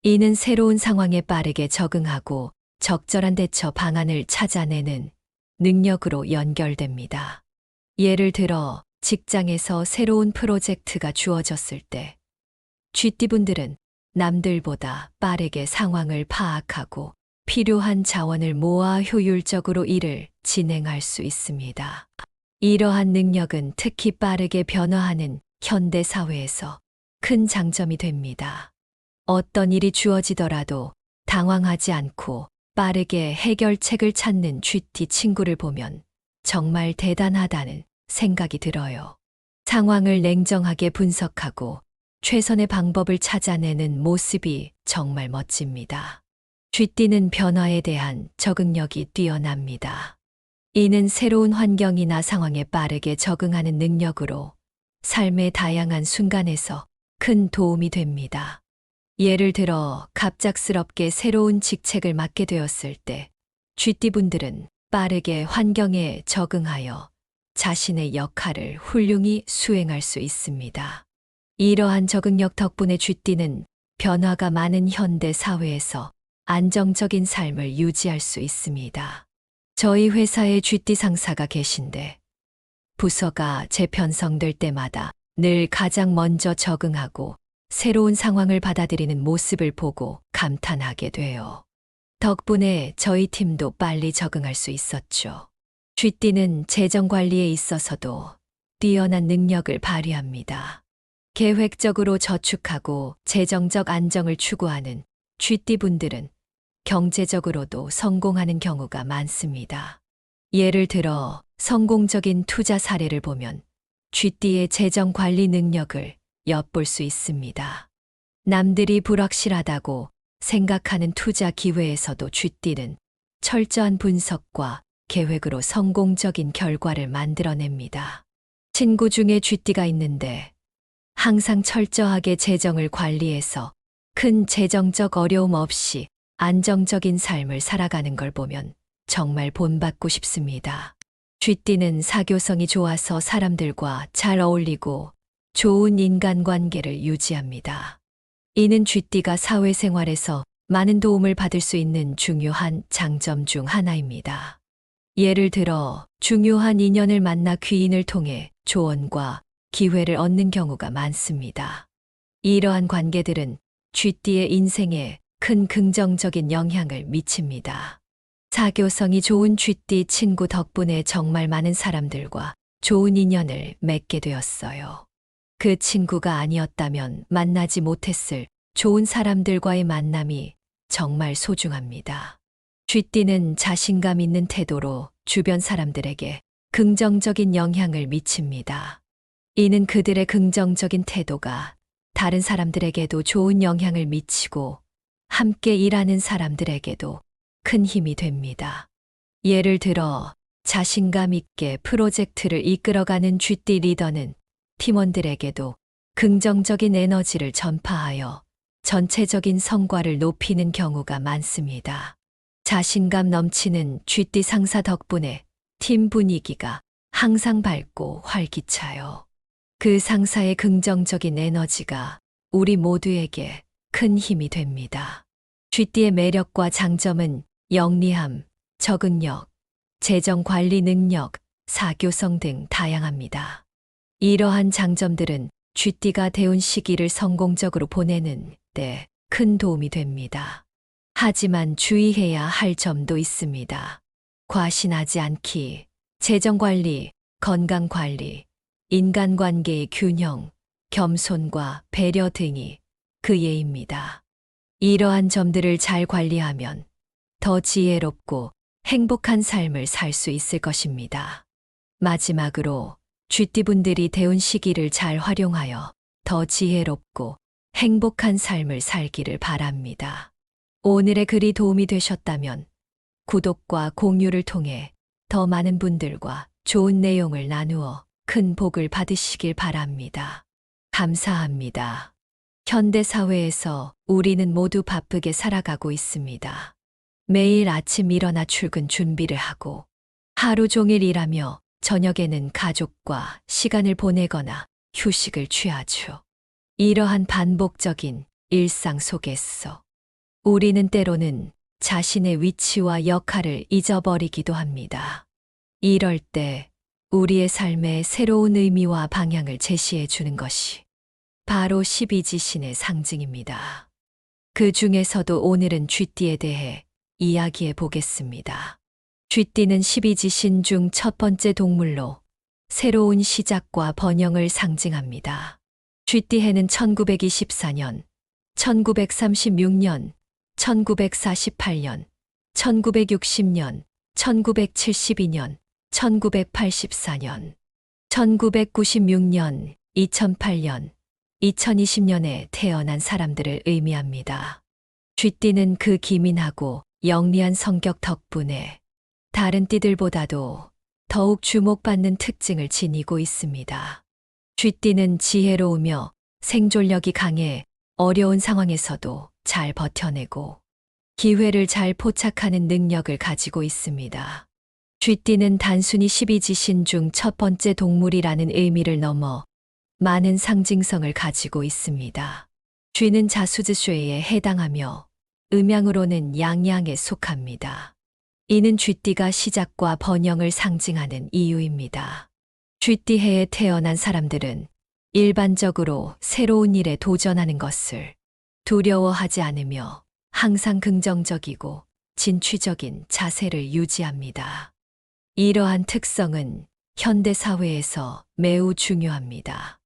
이는 새로운 상황에 빠르게 적응하고 적절한 대처 방안을 찾아내는 능력으로 연결됩니다. 예를 들어 직장에서 새로운 프로젝트가 주어졌을 때 쥐띠분들은 남들보다 빠르게 상황을 파악하고 필요한 자원을 모아 효율적으로 일을 진행할 수 있습니다. 이러한 능력은 특히 빠르게 변화하는 현대 사회에서 큰 장점이 됩니다. 어떤 일이 주어지더라도 당황하지 않고 빠르게 해결책을 찾는 쥐띠 친구를 보면 정말 대단하다는 생각이 들어요. 상황을 냉정하게 분석하고 최선의 방법을 찾아내는 모습이 정말 멋집니다. 쥐띠는 변화에 대한 적응력이 뛰어납니다. 이는 새로운 환경이나 상황에 빠르게 적응하는 능력으로 삶의 다양한 순간에서 큰 도움이 됩니다. 예를 들어 갑작스럽게 새로운 직책을 맡게 되었을 때 쥐띠분들은 빠르게 환경에 적응하여 자신의 역할을 훌륭히 수행할 수 있습니다. 이러한 적응력 덕분에 쥐띠는 변화가 많은 현대 사회에서 안정적인 삶을 유지할 수 있습니다. 저희 회사에 쥐띠 상사가 계신데 부서가 재편성될 때마다 늘 가장 먼저 적응하고 새로운 상황을 받아들이는 모습을 보고 감탄하게 돼요. 덕분에 저희 팀도 빨리 적응할 수 있었죠. 쥐띠는 재정 관리에 있어서도 뛰어난 능력을 발휘합니다. 계획적으로 저축하고 재정적 안정을 추구하는 쥐띠분들은 경제적으로도 성공하는 경우가 많습니다. 예를 들어 성공적인 투자 사례를 보면 쥐띠의 재정 관리 능력을 엿볼 수 있습니다. 남들이 불확실하다고 생각하는 투자 기회에서도 쥐띠는 철저한 분석과 계획으로 성공적인 결과를 만들어냅니다. 친구 중에 쥐띠가 있는데 항상 철저하게 재정을 관리해서 큰 재정적 어려움 없이 안정적인 삶을 살아가는 걸 보면 정말 본받고 싶습니다. 쥐띠는 사교성이 좋아서 사람들과 잘 어울리고 좋은 인간관계를 유지합니다. 이는 쥐띠가 사회생활에서 많은 도움을 받을 수 있는 중요한 장점 중 하나입니다. 예를 들어 중요한 인연을 만나 귀인을 통해 조언과 기회를 얻는 경우가 많습니다. 이러한 관계들은 쥐띠의 인생에 큰 긍정적인 영향을 미칩니다. 사교성이 좋은 쥐띠 친구 덕분에 정말 많은 사람들과 좋은 인연을 맺게 되었어요. 그 친구가 아니었다면 만나지 못했을 좋은 사람들과의 만남이 정말 소중합니다. 쥐띠는 자신감 있는 태도로 주변 사람들에게 긍정적인 영향을 미칩니다. 이는 그들의 긍정적인 태도가 다른 사람들에게도 좋은 영향을 미치고 함께 일하는 사람들에게도 큰 힘이 됩니다. 예를 들어 자신감 있게 프로젝트를 이끌어가는 쥐띠 리더는 팀원들에게도 긍정적인 에너지를 전파하여 전체적인 성과를 높이는 경우가 많습니다. 자신감 넘치는 쥐띠 상사 덕분에 팀 분위기가 항상 밝고 활기차요. 그 상사의 긍정적인 에너지가 우리 모두에게 큰 힘이 됩니다. 쥐띠의 매력과 장점은 영리함, 적응력, 재정 관리 능력, 사교성 등 다양합니다. 이러한 장점들은 쥐띠가 대운 시기를 성공적으로 보내는 데 큰 도움이 됩니다. 하지만 주의해야 할 점도 있습니다. 과신하지 않기, 재정 관리, 건강 관리, 인간관계의 균형, 겸손과 배려 등이 그 예입니다. 이러한 점들을 잘 관리하면 더 지혜롭고 행복한 삶을 살 수 있을 것입니다. 마지막으로 쥐띠분들이 대운 시기를 잘 활용하여 더 지혜롭고 행복한 삶을 살기를 바랍니다. 오늘의 글이 도움이 되셨다면 구독과 공유를 통해 더 많은 분들과 좋은 내용을 나누어 큰 복을 받으시길 바랍니다. 감사합니다. 현대 사회에서 우리는 모두 바쁘게 살아가고 있습니다. 매일 아침 일어나 출근 준비를 하고 하루 종일 일하며 저녁에는 가족과 시간을 보내거나 휴식을 취하죠. 이러한 반복적인 일상 속에서 우리는 때로는 자신의 위치와 역할을 잊어버리기도 합니다. 이럴 때 우리의 삶에 새로운 의미와 방향을 제시해 주는 것이 바로 12지신의 상징입니다. 그 중에서도 오늘은 쥐띠에 대해 이야기해 보겠습니다. 쥐띠는 12지신 중 첫 번째 동물로 새로운 시작과 번영을 상징합니다. 쥐띠해는 1924년, 1936년, 1948년, 1960년, 1972년, 1984년, 1996년, 2008년, 2020년에 태어난 사람들을 의미합니다. 쥐띠는 그 기민하고 영리한 성격 덕분에 다른 띠들보다도 더욱 주목받는 특징을 지니고 있습니다. 쥐띠는 지혜로우며 생존력이 강해 어려운 상황에서도 잘 버텨내고 기회를 잘 포착하는 능력을 가지고 있습니다. 쥐띠는 단순히 12지신 중 첫 번째 동물이라는 의미를 넘어 많은 상징성을 가지고 있습니다. 쥐는 자수지쇠에 해당하며 음양으로는 양양에 속합니다. 이는 쥐띠가 시작과 번영을 상징하는 이유입니다. 쥐띠해에 태어난 사람들은 일반적으로 새로운 일에 도전하는 것을 두려워하지 않으며 항상 긍정적이고 진취적인 자세를 유지합니다. 이러한 특성은 현대 사회에서 매우 중요합니다.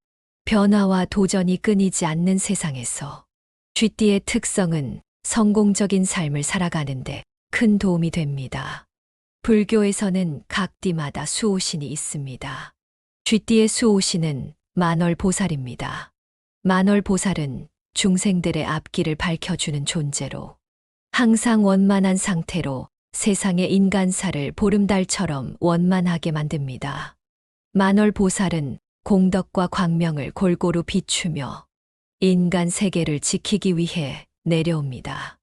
변화와 도전이 끊이지 않는 세상에서 쥐띠의 특성은 성공적인 삶을 살아가는데 큰 도움이 됩니다. 불교에서는 각 띠마다 수호신이 있습니다. 쥐띠의 수호신은 만월보살입니다. 만월보살은 중생들의 앞길을 밝혀주는 존재로 항상 원만한 상태로 세상의 인간사를 보름달처럼 원만하게 만듭니다. 만월보살은 공덕과 광명을 골고루 비추며 인간 세계를 지키기 위해 내려옵니다.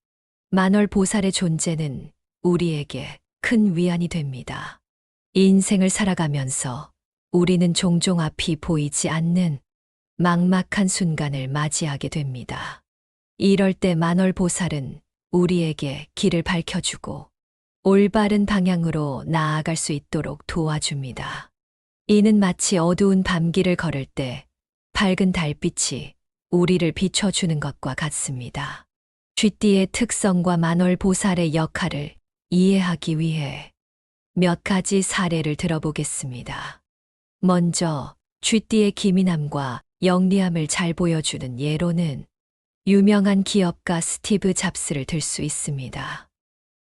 만월보살의 존재는 우리에게 큰 위안이 됩니다. 인생을 살아가면서 우리는 종종 앞이 보이지 않는 막막한 순간을 맞이하게 됩니다. 이럴 때 만월보살은 우리에게 길을 밝혀주고 올바른 방향으로 나아갈 수 있도록 도와줍니다. 이는 마치 어두운 밤길을 걸을 때 밝은 달빛이 우리를 비춰주는 것과 같습니다. 쥐띠의 특성과 만월보살의 역할을 이해하기 위해 몇 가지 사례를 들어보겠습니다. 먼저 쥐띠의 기민함과 영리함을 잘 보여주는 예로는 유명한 기업가 스티브 잡스를 들 수 있습니다.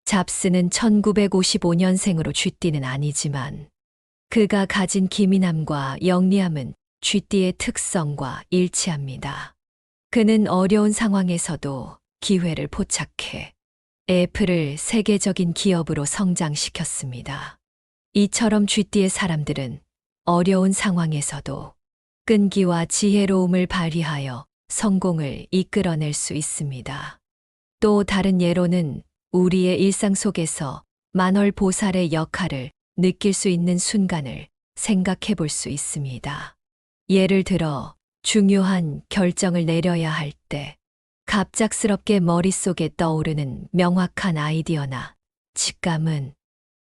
잡스는 1955년생으로 쥐띠는 아니지만 그가 가진 기민함과 영리함은 쥐띠의 특성과 일치합니다. 그는 어려운 상황에서도 기회를 포착해 애플을 세계적인 기업으로 성장시켰습니다. 이처럼 쥐띠의 사람들은 어려운 상황에서도 끈기와 지혜로움을 발휘하여 성공을 이끌어낼 수 있습니다. 또 다른 예로는 우리의 일상 속에서 만월보살의 역할을 느낄 수 있는 순간을 생각해 볼 수 있습니다. 예를 들어 중요한 결정을 내려야 할 때 갑작스럽게 머릿속에 떠오르는 명확한 아이디어나 직감은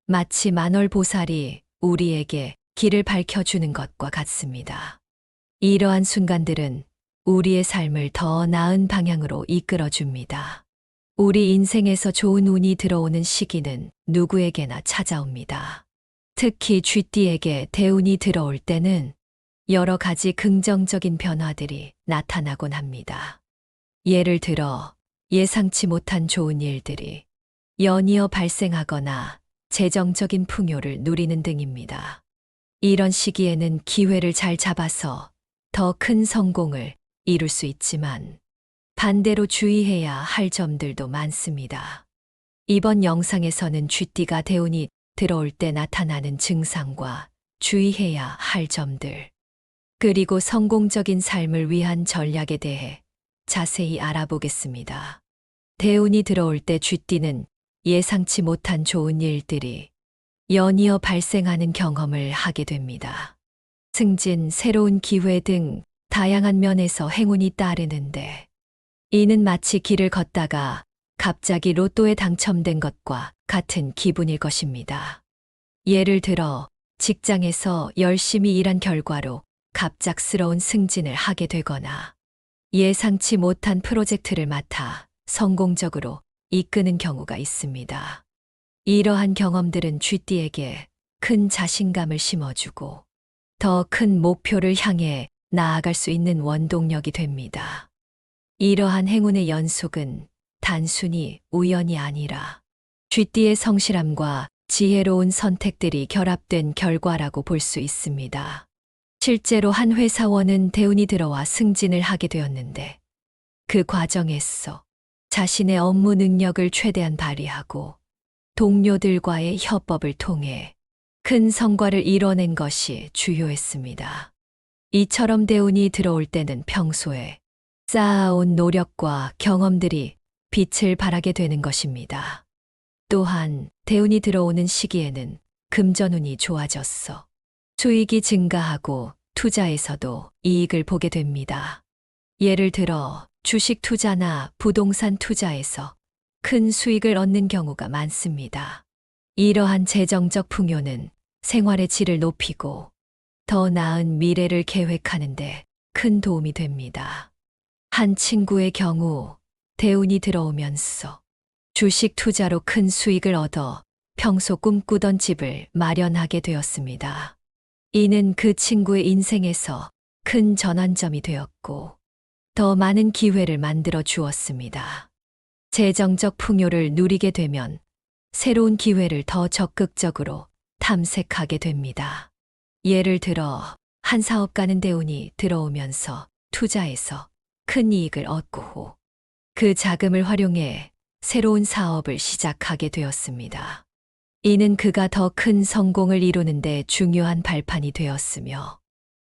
마치 만월보살이 우리에게 길을 밝혀주는 것과 같습니다. 이러한 순간들은 우리의 삶을 더 나은 방향으로 이끌어줍니다. 우리 인생에서 좋은 운이 들어오는 시기는 누구에게나 찾아옵니다. 특히 쥐띠에게 대운이 들어올 때는 여러 가지 긍정적인 변화들이 나타나곤 합니다. 예를 들어 예상치 못한 좋은 일들이 연이어 발생하거나 재정적인 풍요를 누리는 등입니다. 이런 시기에는 기회를 잘 잡아서 더 큰 성공을 이룰 수 있지만 반대로 주의해야 할 점들도 많습니다. 이번 영상에서는 쥐띠가 대운이 들어올 때 나타나는 증상과 주의해야 할 점들, 그리고 성공적인 삶을 위한 전략에 대해 자세히 알아보겠습니다. 대운이 들어올 때 쥐띠는 예상치 못한 좋은 일들이 연이어 발생하는 경험을 하게 됩니다. 승진, 새로운 기회 등 다양한 면에서 행운이 따르는데, 이는 마치 길을 걷다가 갑자기 로또에 당첨된 것과 같은 기분일 것입니다. 예를 들어 직장에서 열심히 일한 결과로 갑작스러운 승진을 하게 되거나 예상치 못한 프로젝트를 맡아 성공적으로 이끄는 경우가 있습니다. 이러한 경험들은 쥐띠에게 큰 자신감을 심어주고 더 큰 목표를 향해 나아갈 수 있는 원동력이 됩니다. 이러한 행운의 연속은 단순히 우연이 아니라 쥐띠의 성실함과 지혜로운 선택들이 결합된 결과라고 볼 수 있습니다. 실제로 한 회사원은 대운이 들어와 승진을 하게 되었는데, 그 과정에서 자신의 업무 능력을 최대한 발휘하고 동료들과의 협업을 통해 큰 성과를 이뤄낸 것이 주요했습니다. 이처럼 대운이 들어올 때는 평소에 쌓아온 노력과 경험들이 빛을 발하게 되는 것입니다. 또한 대운이 들어오는 시기에는 금전운이 좋아졌어 수익이 증가하고 투자에서도 이익을 보게 됩니다. 예를 들어 주식 투자나 부동산 투자에서 큰 수익을 얻는 경우가 많습니다. 이러한 재정적 풍요는 생활의 질을 높이고 더 나은 미래를 계획하는데 큰 도움이 됩니다. 한 친구의 경우 대운이 들어오면서 주식 투자로 큰 수익을 얻어 평소 꿈꾸던 집을 마련하게 되었습니다. 이는 그 친구의 인생에서 큰 전환점이 되었고 더 많은 기회를 만들어 주었습니다. 재정적 풍요를 누리게 되면 새로운 기회를 더 적극적으로 탐색하게 됩니다. 예를 들어 한 사업가는 대운이 들어오면서 투자해서 큰 이익을 얻고 그 자금을 활용해 새로운 사업을 시작하게 되었습니다. 이는 그가 더 큰 성공을 이루는 데 중요한 발판이 되었으며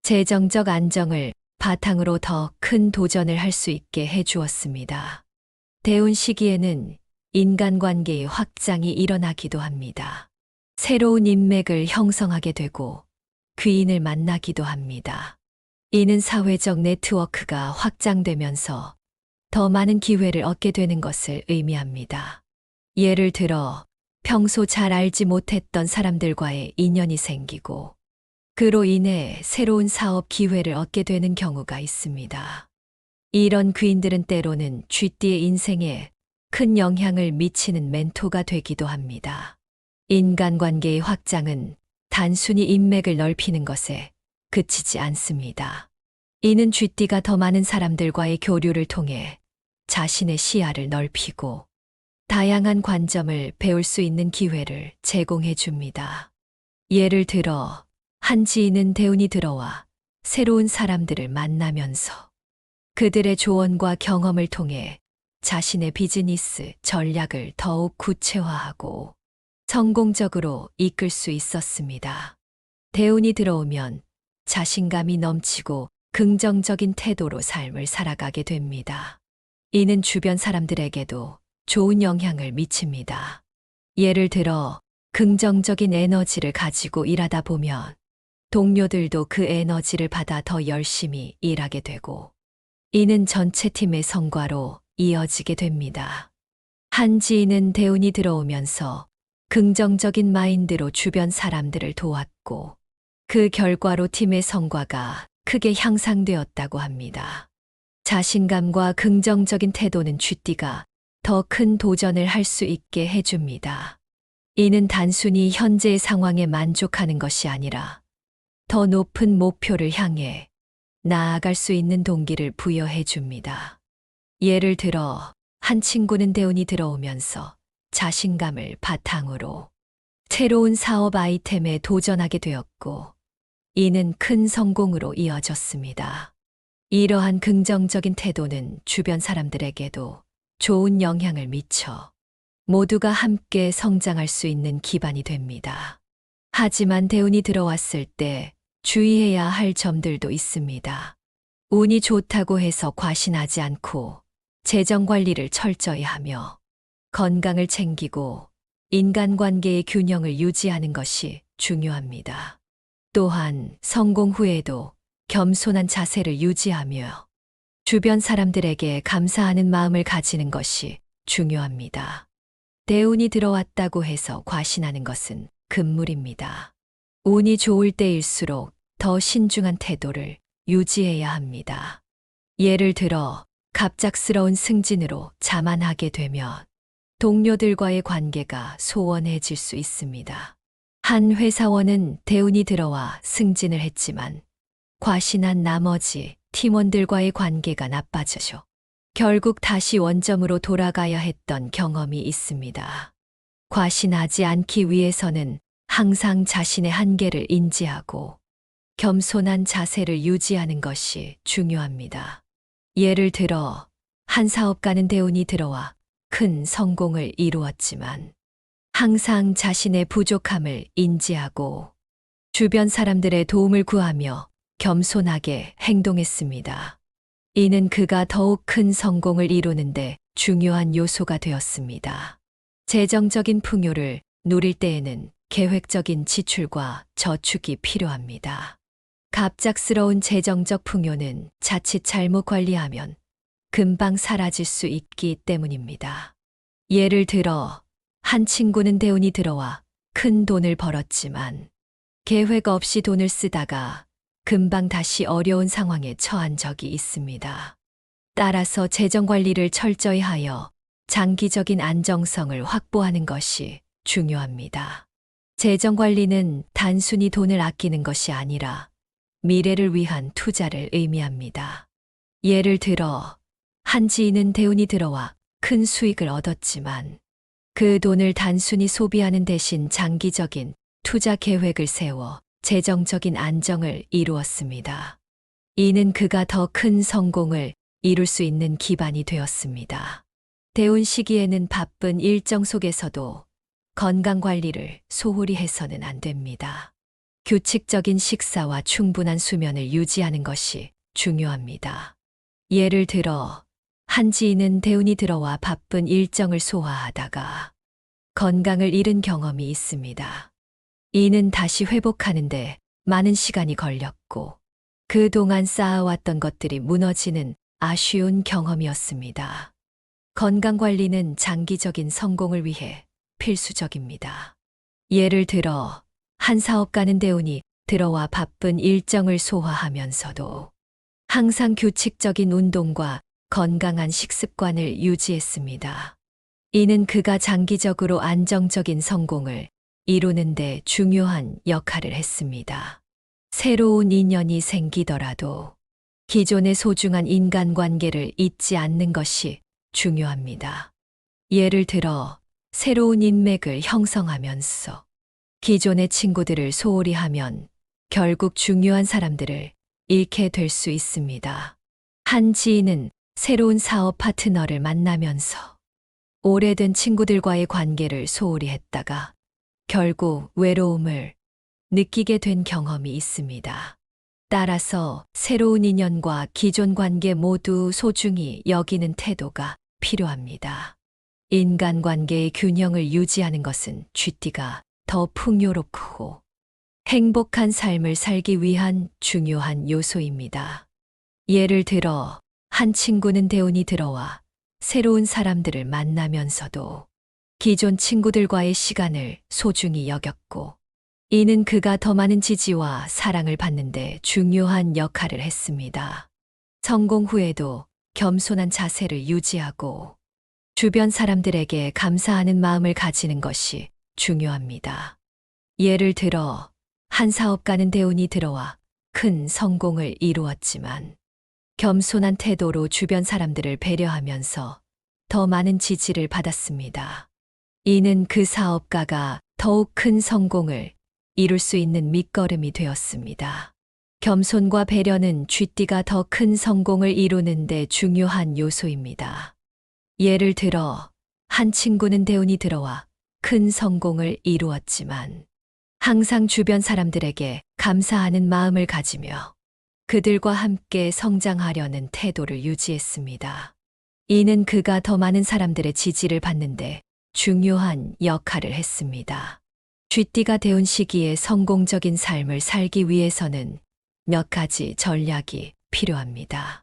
재정적 안정을 바탕으로 더 큰 도전을 할 수 있게 해주었습니다. 대운 시기에는 인간관계의 확장이 일어나기도 합니다. 새로운 인맥을 형성하게 되고 귀인을 만나기도 합니다. 이는 사회적 네트워크가 확장되면서 더 많은 기회를 얻게 되는 것을 의미합니다. 예를 들어 평소 잘 알지 못했던 사람들과의 인연이 생기고 그로 인해 새로운 사업 기회를 얻게 되는 경우가 있습니다. 이런 귀인들은 때로는 쥐띠의 인생에 큰 영향을 미치는 멘토가 되기도 합니다. 인간관계의 확장은 단순히 인맥을 넓히는 것에 그치지 않습니다. 이는 쥐띠가 더 많은 사람들과의 교류를 통해 자신의 시야를 넓히고 다양한 관점을 배울 수 있는 기회를 제공해 줍니다. 예를 들어 한 지인은 대운이 들어와 새로운 사람들을 만나면서 그들의 조언과 경험을 통해 자신의 비즈니스 전략을 더욱 구체화하고 성공적으로 이끌 수 있었습니다. 대운이 들어오면 자신감이 넘치고 긍정적인 태도로 삶을 살아가게 됩니다. 이는 주변 사람들에게도 좋은 영향을 미칩니다. 예를 들어 긍정적인 에너지를 가지고 일하다 보면 동료들도 그 에너지를 받아 더 열심히 일하게 되고 이는 전체 팀의 성과로 이어지게 됩니다. 한 지인은 대운이 들어오면서 긍정적인 마인드로 주변 사람들을 도왔고 그 결과로 팀의 성과가 크게 향상되었다고 합니다. 자신감과 긍정적인 태도는 쥐띠가 더 큰 도전을 할 수 있게 해줍니다. 이는 단순히 현재의 상황에 만족하는 것이 아니라 더 높은 목표를 향해 나아갈 수 있는 동기를 부여해 줍니다. 예를 들어 한 친구는 대운이 들어오면서 자신감을 바탕으로 새로운 사업 아이템에 도전하게 되었고, 이는 큰 성공으로 이어졌습니다. 이러한 긍정적인 태도는 주변 사람들에게도 좋은 영향을 미쳐 모두가 함께 성장할 수 있는 기반이 됩니다. 하지만 대운이 들어왔을 때 주의해야 할 점들도 있습니다. 운이 좋다고 해서 과신하지 않고 재정 관리를 철저히 하며 건강을 챙기고 인간관계의 균형을 유지하는 것이 중요합니다. 또한 성공 후에도 겸손한 자세를 유지하며 주변 사람들에게 감사하는 마음을 가지는 것이 중요합니다. 대운이 들어왔다고 해서 과신하는 것은 금물입니다. 운이 좋을 때일수록 더 신중한 태도를 유지해야 합니다. 예를 들어 갑작스러운 승진으로 자만하게 되면 동료들과의 관계가 소원해질 수 있습니다. 한 회사원은 대운이 들어와 승진을 했지만 과신한 나머지 팀원들과의 관계가 나빠져서 결국 다시 원점으로 돌아가야 했던 경험이 있습니다. 과신하지 않기 위해서는 항상 자신의 한계를 인지하고 겸손한 자세를 유지하는 것이 중요합니다. 예를 들어 한 사업가는 대운이 들어와 큰 성공을 이루었지만 항상 자신의 부족함을 인지하고 주변 사람들의 도움을 구하며 겸손하게 행동했습니다. 이는 그가 더욱 큰 성공을 이루는데 중요한 요소가 되었습니다. 재정적인 풍요를 누릴 때에는 계획적인 지출과 저축이 필요합니다. 갑작스러운 재정적 풍요는 자칫 잘못 관리하면 금방 사라질 수 있기 때문입니다. 예를 들어 한 친구는 대운이 들어와 큰 돈을 벌었지만 계획 없이 돈을 쓰다가 금방 다시 어려운 상황에 처한 적이 있습니다. 따라서 재정 관리를 철저히 하여 장기적인 안정성을 확보하는 것이 중요합니다. 재정 관리는 단순히 돈을 아끼는 것이 아니라 미래를 위한 투자를 의미합니다. 예를 들어 한 지인은 대운이 들어와 큰 수익을 얻었지만 그 돈을 단순히 소비하는 대신 장기적인 투자 계획을 세워 재정적인 안정을 이루었습니다. 이는 그가 더 큰 성공을 이룰 수 있는 기반이 되었습니다. 대운 시기에는 바쁜 일정 속에서도 건강 관리를 소홀히 해서는 안 됩니다. 규칙적인 식사와 충분한 수면을 유지하는 것이 중요합니다. 예를 들어 한 지인은 대운이 들어와 바쁜 일정을 소화하다가 건강을 잃은 경험이 있습니다. 이는 다시 회복하는데 많은 시간이 걸렸고 그동안 쌓아왔던 것들이 무너지는 아쉬운 경험이었습니다. 건강관리는 장기적인 성공을 위해 필수적입니다. 예를 들어 한 사업가는 대운이 들어와 바쁜 일정을 소화하면서도 항상 규칙적인 운동과 건강한 식습관을 유지했습니다. 이는 그가 장기적으로 안정적인 성공을 이루는데 중요한 역할을 했습니다. 새로운 인연이 생기더라도 기존의 소중한 인간관계를 잊지 않는 것이 중요합니다. 예를 들어 새로운 인맥을 형성하면서 기존의 친구들을 소홀히 하면 결국 중요한 사람들을 잃게 될 수 있습니다. 한 지인은 새로운 사업 파트너를 만나면서 오래된 친구들과의 관계를 소홀히 했다가 결국 외로움을 느끼게 된 경험이 있습니다. 따라서 새로운 인연과 기존 관계 모두 소중히 여기는 태도가 필요합니다. 인간관계의 균형을 유지하는 것은 쥐띠가 더 풍요롭고 행복한 삶을 살기 위한 중요한 요소입니다. 예를 들어 한 친구는 대운이 들어와 새로운 사람들을 만나면서도 기존 친구들과의 시간을 소중히 여겼고 이는 그가 더 많은 지지와 사랑을 받는데 중요한 역할을 했습니다. 성공 후에도 겸손한 자세를 유지하고 주변 사람들에게 감사하는 마음을 가지는 것이 중요합니다. 예를 들어 한 사업가는 대운이 들어와 큰 성공을 이루었지만 겸손한 태도로 주변 사람들을 배려하면서 더 많은 지지를 받았습니다. 이는 그 사업가가 더욱 큰 성공을 이룰 수 있는 밑거름이 되었습니다. 겸손과 배려는 쥐띠가 더 큰 성공을 이루는 데 중요한 요소입니다. 예를 들어 한 친구는 대운이 들어와 큰 성공을 이루었지만 항상 주변 사람들에게 감사하는 마음을 가지며 그들과 함께 성장하려는 태도를 유지했습니다. 이는 그가 더 많은 사람들의 지지를 받는데 중요한 역할을 했습니다. 쥐띠가 대운 시기에 성공적인 삶을 살기 위해서는 몇 가지 전략이 필요합니다.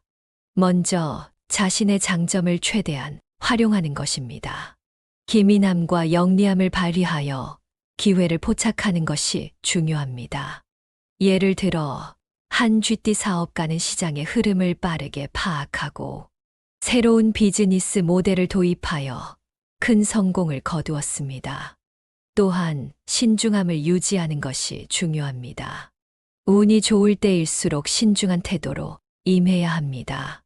먼저 자신의 장점을 최대한 활용하는 것입니다. 기민함과 영리함을 발휘하여 기회를 포착하는 것이 중요합니다. 예를 들어 한 쥐띠 사업가는 시장의 흐름을 빠르게 파악하고 새로운 비즈니스 모델을 도입하여 큰 성공을 거두었습니다. 또한 신중함을 유지하는 것이 중요합니다. 운이 좋을 때일수록 신중한 태도로 임해야 합니다.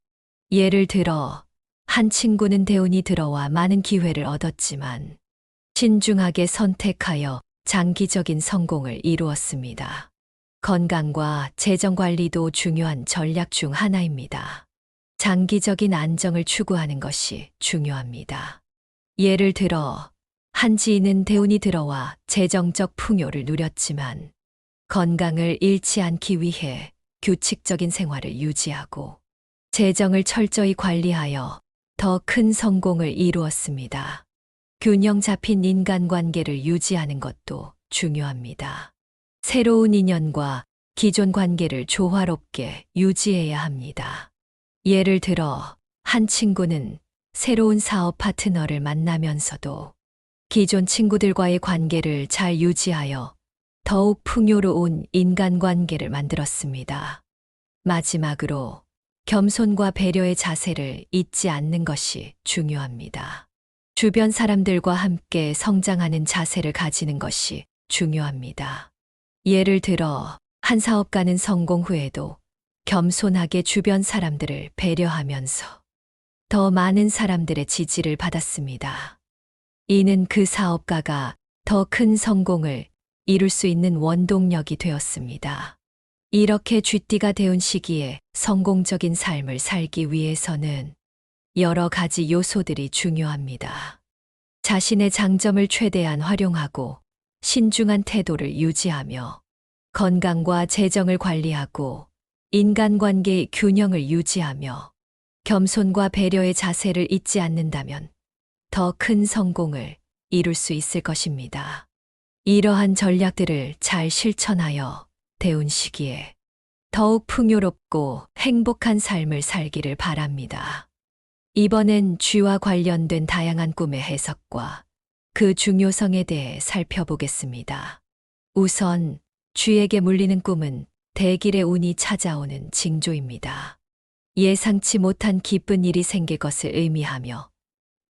예를 들어 한 친구는 대운이 들어와 많은 기회를 얻었지만 신중하게 선택하여 장기적인 성공을 이루었습니다. 건강과 재정 관리도 중요한 전략 중 하나입니다. 장기적인 안정을 추구하는 것이 중요합니다. 예를 들어 한 지인은 대운이 들어와 재정적 풍요를 누렸지만 건강을 잃지 않기 위해 규칙적인 생활을 유지하고 재정을 철저히 관리하여 더 큰 성공을 이루었습니다. 균형 잡힌 인간관계를 유지하는 것도 중요합니다. 새로운 인연과 기존 관계를 조화롭게 유지해야 합니다. 예를 들어 한 친구는 새로운 사업 파트너를 만나면서도 기존 친구들과의 관계를 잘 유지하여 더욱 풍요로운 인간관계를 만들었습니다. 마지막으로 겸손과 배려의 자세를 잊지 않는 것이 중요합니다. 주변 사람들과 함께 성장하는 자세를 가지는 것이 중요합니다. 예를 들어 한 사업가는 성공 후에도 겸손하게 주변 사람들을 배려하면서 더 많은 사람들의 지지를 받았습니다. 이는 그 사업가가 더 큰 성공을 이룰 수 있는 원동력이 되었습니다. 이렇게 쥐띠가 되온 시기에 성공적인 삶을 살기 위해서는 여러 가지 요소들이 중요합니다. 자신의 장점을 최대한 활용하고 신중한 태도를 유지하며 건강과 재정을 관리하고 인간관계의 균형을 유지하며 겸손과 배려의 자세를 잊지 않는다면 더 큰 성공을 이룰 수 있을 것입니다. 이러한 전략들을 잘 실천하여 대운 시기에 더욱 풍요롭고 행복한 삶을 살기를 바랍니다. 이번엔 쥐와 관련된 다양한 꿈의 해석과 그 중요성에 대해 살펴보겠습니다. 우선 쥐에게 물리는 꿈은 대길의 운이 찾아오는 징조입니다. 예상치 못한 기쁜 일이 생길 것을 의미하며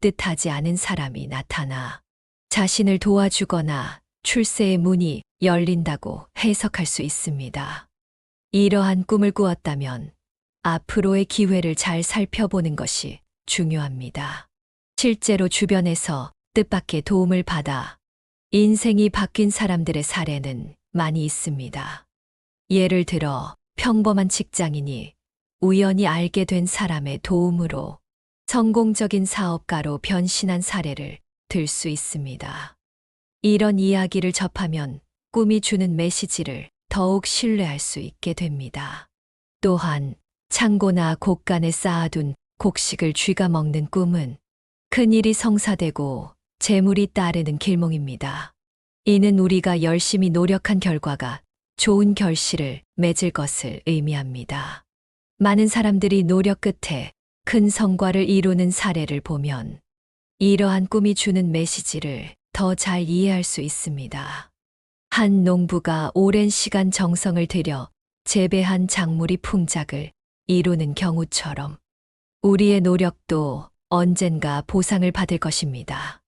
뜻하지 않은 사람이 나타나 자신을 도와주거나 출세의 문이 열린다고 해석할 수 있습니다. 이러한 꿈을 꾸었다면 앞으로의 기회를 잘 살펴보는 것이 중요합니다. 실제로 주변에서 뜻밖의 도움을 받아 인생이 바뀐 사람들의 사례는 많이 있습니다. 예를 들어 평범한 직장인이 우연히 알게 된 사람의 도움으로 성공적인 사업가로 변신한 사례를 들 수 있습니다. 이런 이야기를 접하면 꿈이 주는 메시지를 더욱 신뢰할 수 있게 됩니다. 또한 창고나 곳간에 쌓아둔 곡식을 쥐가 먹는 꿈은 큰일이 성사되고 재물이 따르는 길몽입니다. 이는 우리가 열심히 노력한 결과가 좋은 결실을 맺을 것을 의미합니다. 많은 사람들이 노력 끝에 큰 성과를 이루는 사례를 보면 이러한 꿈이 주는 메시지를 더 잘 이해할 수 있습니다. 한 농부가 오랜 시간 정성을 들여 재배한 작물이 풍작을 이루는 경우처럼 우리의 노력도 언젠가 보상을 받을 것입니다.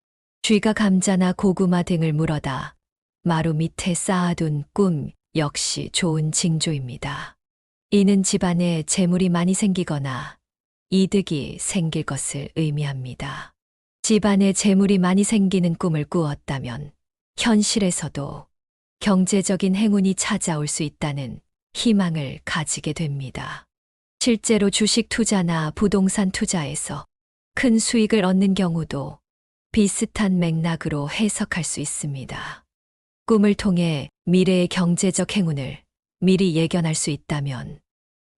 쥐가 감자나 고구마 등을 물어다 마루 밑에 쌓아둔 꿈 역시 좋은 징조입니다. 이는 집안에 재물이 많이 생기거나 이득이 생길 것을 의미합니다. 집안에 재물이 많이 생기는 꿈을 꾸었다면 현실에서도 경제적인 행운이 찾아올 수 있다는 희망을 가지게 됩니다. 실제로 주식 투자나 부동산 투자에서 큰 수익을 얻는 경우도 비슷한 맥락으로 해석할 수 있습니다. 꿈을 통해 미래의 경제적 행운을 미리 예견할 수 있다면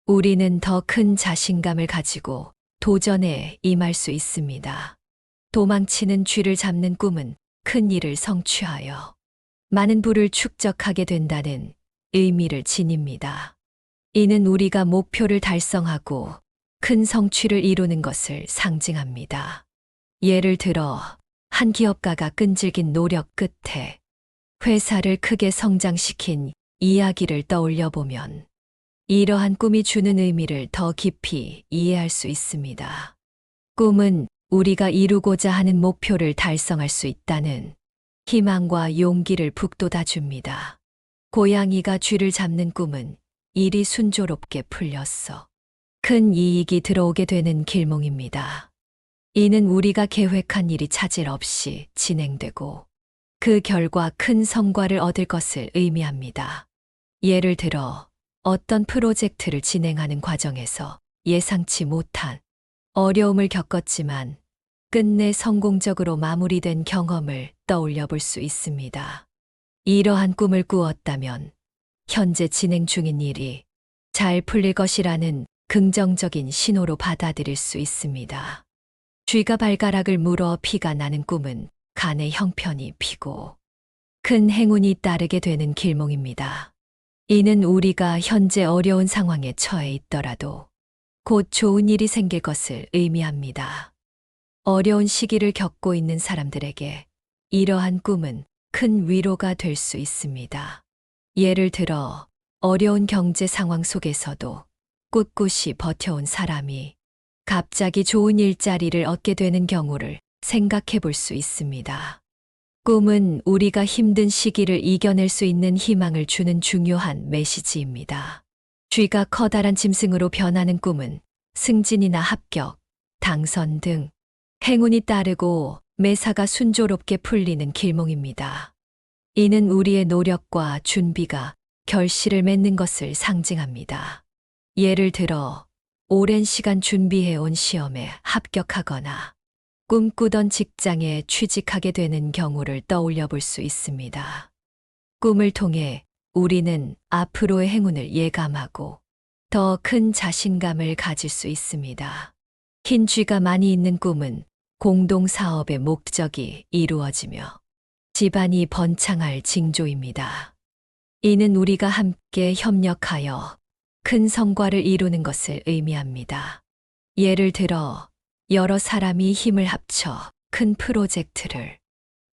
우리는 더 큰 자신감을 가지고 도전에 임할 수 있습니다. 도망치는 쥐를 잡는 꿈은 큰 일을 성취하여 많은 부를 축적하게 된다는 의미를 지닙니다. 이는 우리가 목표를 달성하고 큰 성취를 이루는 것을 상징합니다. 예를 들어 한 기업가가 끈질긴 노력 끝에 회사를 크게 성장시킨 이야기를 떠올려 보면 이러한 꿈이 주는 의미를 더 깊이 이해할 수 있습니다. 꿈은 우리가 이루고자 하는 목표를 달성할 수 있다는 희망과 용기를 북돋아 줍니다. 고양이가 쥐를 잡는 꿈은 일이 순조롭게 풀렸어. 큰 이익이 들어오게 되는 길몽입니다. 이는 우리가 계획한 일이 차질 없이 진행되고 그 결과 큰 성과를 얻을 것을 의미합니다. 예를 들어 어떤 프로젝트를 진행하는 과정에서 예상치 못한 어려움을 겪었지만 끝내 성공적으로 마무리된 경험을 떠올려 볼 수 있습니다. 이러한 꿈을 꾸었다면 현재 진행 중인 일이 잘 풀릴 것이라는 긍정적인 신호로 받아들일 수 있습니다. 쥐가 발가락을 물어 피가 나는 꿈은 간의 형편이 피고 큰 행운이 따르게 되는 길몽입니다. 이는 우리가 현재 어려운 상황에 처해 있더라도 곧 좋은 일이 생길 것을 의미합니다. 어려운 시기를 겪고 있는 사람들에게 이러한 꿈은 큰 위로가 될 수 있습니다. 예를 들어 어려운 경제 상황 속에서도 꿋꿋이 버텨온 사람이 갑자기 좋은 일자리를 얻게 되는 경우를 생각해 볼 수 있습니다. 꿈은 우리가 힘든 시기를 이겨낼 수 있는 희망을 주는 중요한 메시지입니다. 쥐가 커다란 짐승으로 변하는 꿈은 승진이나 합격, 당선 등 행운이 따르고 매사가 순조롭게 풀리는 길몽입니다. 이는 우리의 노력과 준비가 결실을 맺는 것을 상징합니다. 예를 들어 오랜 시간 준비해온 시험에 합격하거나 꿈꾸던 직장에 취직하게 되는 경우를 떠올려 볼 수 있습니다. 꿈을 통해 우리는 앞으로의 행운을 예감하고 더 큰 자신감을 가질 수 있습니다. 흰 쥐가 많이 있는 꿈은 공동사업의 목적이 이루어지며 집안이 번창할 징조입니다. 이는 우리가 함께 협력하여 큰 성과를 이루는 것을 의미합니다. 예를 들어 여러 사람이 힘을 합쳐 큰 프로젝트를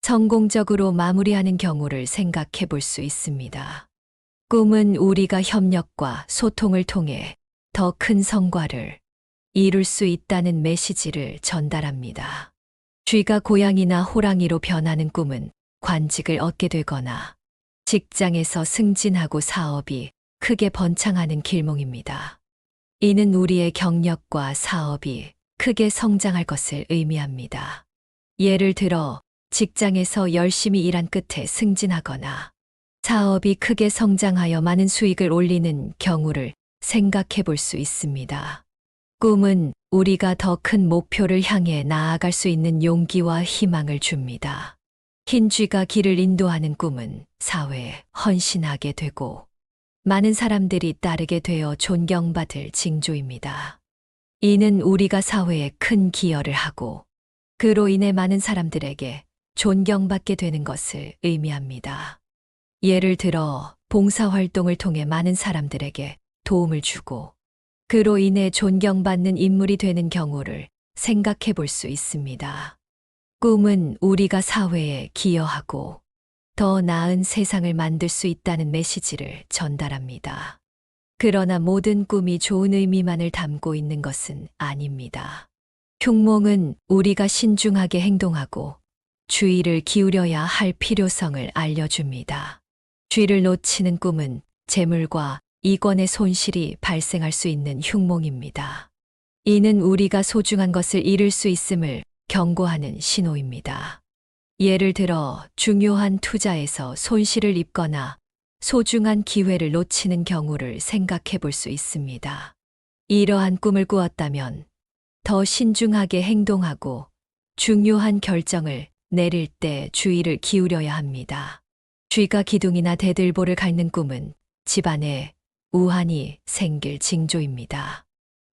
성공적으로 마무리하는 경우를 생각해 볼 수 있습니다. 꿈은 우리가 협력과 소통을 통해 더 큰 성과를 이룰 수 있다는 메시지를 전달합니다. 쥐가 고양이나 호랑이로 변하는 꿈은 관직을 얻게 되거나 직장에서 승진하고 사업이 크게 번창하는 길몽입니다. 이는 우리의 경력과 사업이 크게 성장할 것을 의미합니다. 예를 들어 직장에서 열심히 일한 끝에 승진하거나 사업이 크게 성장하여 많은 수익을 올리는 경우를 생각해 볼 수 있습니다. 꿈은 우리가 더 큰 목표를 향해 나아갈 수 있는 용기와 희망을 줍니다. 흰 쥐가 길을 인도하는 꿈은 사회에 헌신하게 되고 많은 사람들이 따르게 되어 존경받을 징조입니다. 이는 우리가 사회에 큰 기여를 하고 그로 인해 많은 사람들에게 존경받게 되는 것을 의미합니다. 예를 들어 봉사활동을 통해 많은 사람들에게 도움을 주고 그로 인해 존경받는 인물이 되는 경우를 생각해 볼 수 있습니다. 꿈은 우리가 사회에 기여하고 더 나은 세상을 만들 수 있다는 메시지를 전달합니다. 그러나 모든 꿈이 좋은 의미만을 담고 있는 것은 아닙니다. 흉몽은 우리가 신중하게 행동하고 주의를 기울여야 할 필요성을 알려줍니다. 쥐를 놓치는 꿈은 재물과 이권의 손실이 발생할 수 있는 흉몽입니다. 이는 우리가 소중한 것을 잃을 수 있음을 경고하는 신호입니다. 예를 들어 중요한 투자에서 손실을 입거나 소중한 기회를 놓치는 경우를 생각해 볼 수 있습니다. 이러한 꿈을 꾸었다면 더 신중하게 행동하고 중요한 결정을 내릴 때 주의를 기울여야 합니다. 쥐가 기둥이나 대들보를 갉는 꿈은 집안에 우환이 생길 징조입니다.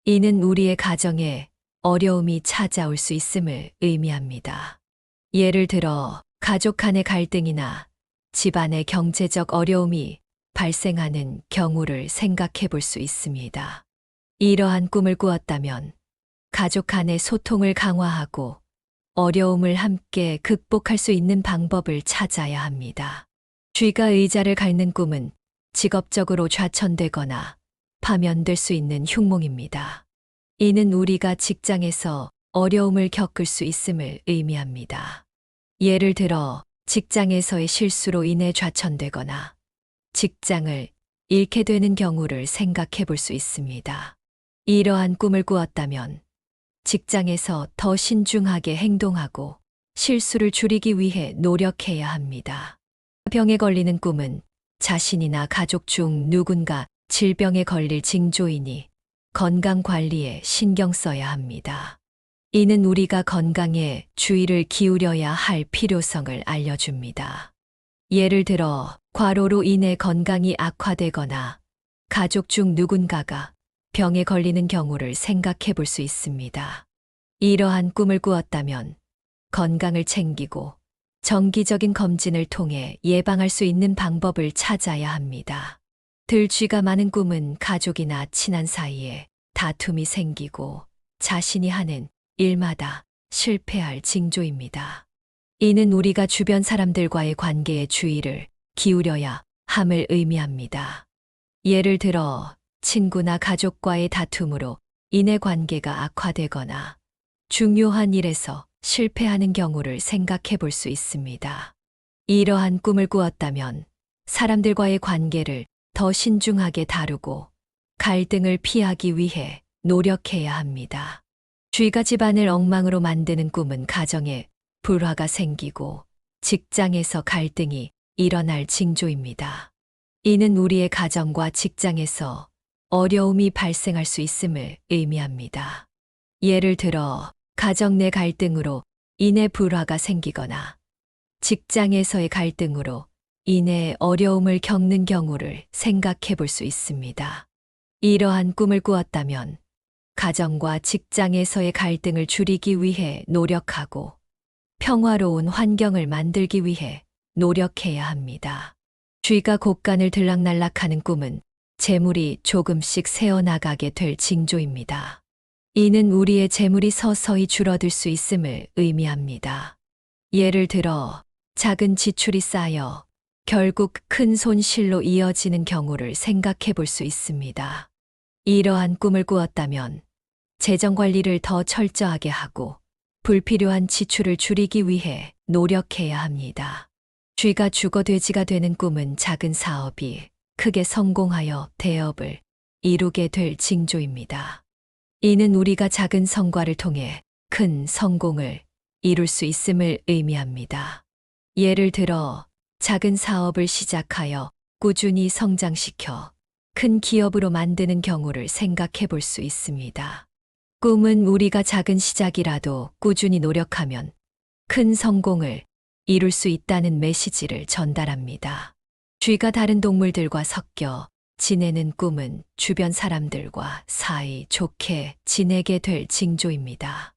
이는 우리의 가정에 어려움이 찾아올 수 있음을 의미합니다. 예를 들어 가족 간의 갈등이나 집안의 경제적 어려움이 발생하는 경우를 생각해 볼 수 있습니다. 이러한 꿈을 꾸었다면 가족 간의 소통을 강화하고 어려움을 함께 극복할 수 있는 방법을 찾아야 합니다. 쥐가 의자를 갉는 꿈은 직업적으로 좌천되거나 파면될 수 있는 흉몽입니다. 이는 우리가 직장에서 어려움을 겪을 수 있음을 의미합니다. 예를 들어 직장에서의 실수로 인해 좌천되거나 직장을 잃게 되는 경우를 생각해 볼 수 있습니다. 이러한 꿈을 꾸었다면 직장에서 더 신중하게 행동하고 실수를 줄이기 위해 노력해야 합니다. 병에 걸리는 꿈은 자신이나 가족 중 누군가 질병에 걸릴 징조이니 건강 관리에 신경 써야 합니다. 이는 우리가 건강에 주의를 기울여야 할 필요성을 알려줍니다. 예를 들어 과로로 인해 건강이 악화되거나 가족 중 누군가가 병에 걸리는 경우를 생각해 볼 수 있습니다. 이러한 꿈을 꾸었다면 건강을 챙기고 정기적인 검진을 통해 예방할 수 있는 방법을 찾아야 합니다. 들쥐가 많은 꿈은 가족이나 친한 사이에 다툼이 생기고 자신이 하는 일마다 실패할 징조입니다. 이는 우리가 주변 사람들과의 관계에 주의를 기울여야 함을 의미합니다. 예를 들어 친구나 가족과의 다툼으로 인해 관계가 악화되거나 중요한 일에서 실패하는 경우를 생각해 볼 수 있습니다. 이러한 꿈을 꾸었다면 사람들과의 관계를 더 신중하게 다루고 갈등을 피하기 위해 노력해야 합니다. 쥐가 집안을 엉망으로 만드는 꿈은 가정에 불화가 생기고 직장에서 갈등이 일어날 징조입니다. 이는 우리의 가정과 직장에서 어려움이 발생할 수 있음을 의미합니다. 예를 들어 가정 내 갈등으로 인해 불화가 생기거나 직장에서의 갈등으로 인해 어려움을 겪는 경우를 생각해 볼 수 있습니다. 이러한 꿈을 꾸었다면 가정과 직장에서의 갈등을 줄이기 위해 노력하고 평화로운 환경을 만들기 위해 노력해야 합니다. 쥐가 곳간을 들락날락하는 꿈은 재물이 조금씩 새어나가게 될 징조입니다. 이는 우리의 재물이 서서히 줄어들 수 있음을 의미합니다. 예를 들어 작은 지출이 쌓여 결국 큰 손실로 이어지는 경우를 생각해 볼 수 있습니다. 이러한 꿈을 꾸었다면 재정 관리를 더 철저하게 하고 불필요한 지출을 줄이기 위해 노력해야 합니다. 쥐가 죽어 돼지가 되는 꿈은 작은 사업이 크게 성공하여 대업을 이루게 될 징조입니다. 이는 우리가 작은 성과를 통해 큰 성공을 이룰 수 있음을 의미합니다. 예를 들어 작은 사업을 시작하여 꾸준히 성장시켜 큰 기업으로 만드는 경우를 생각해 볼 수 있습니다. 꿈은 우리가 작은 시작이라도 꾸준히 노력하면 큰 성공을 이룰 수 있다는 메시지를 전달합니다. 쥐가 다른 동물들과 섞여 지내는 꿈은 주변 사람들과 사이 좋게 지내게 될 징조입니다.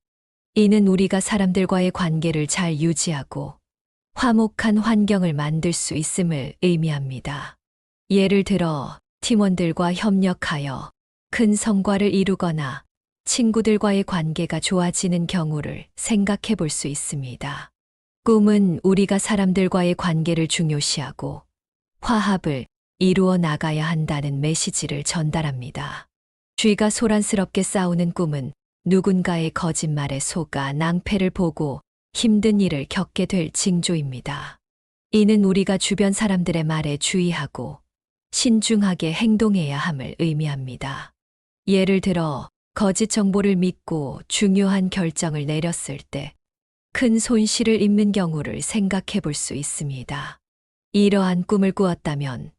이는 우리가 사람들과의 관계를 잘 유지하고 화목한 환경을 만들 수 있음을 의미합니다. 예를 들어 팀원들과 협력하여 큰 성과를 이루거나 친구들과의 관계가 좋아지는 경우를 생각해 볼 수 있습니다. 꿈은 우리가 사람들과의 관계를 중요시하고 화합을 이루어 나가야 한다는 메시지를 전달합니다. 쥐가 소란스럽게 싸우는 꿈은 누군가의 거짓말에 속아 낭패를 보고 힘든 일을 겪게 될 징조입니다. 이는 우리가 주변 사람들의 말에 주의하고 신중하게 행동해야 함을 의미합니다. 예를 들어 거짓 정보를 믿고 중요한 결정을 내렸을 때 큰 손실을 입는 경우를 생각해 볼 수 있습니다. 이러한 꿈을 꾸었다면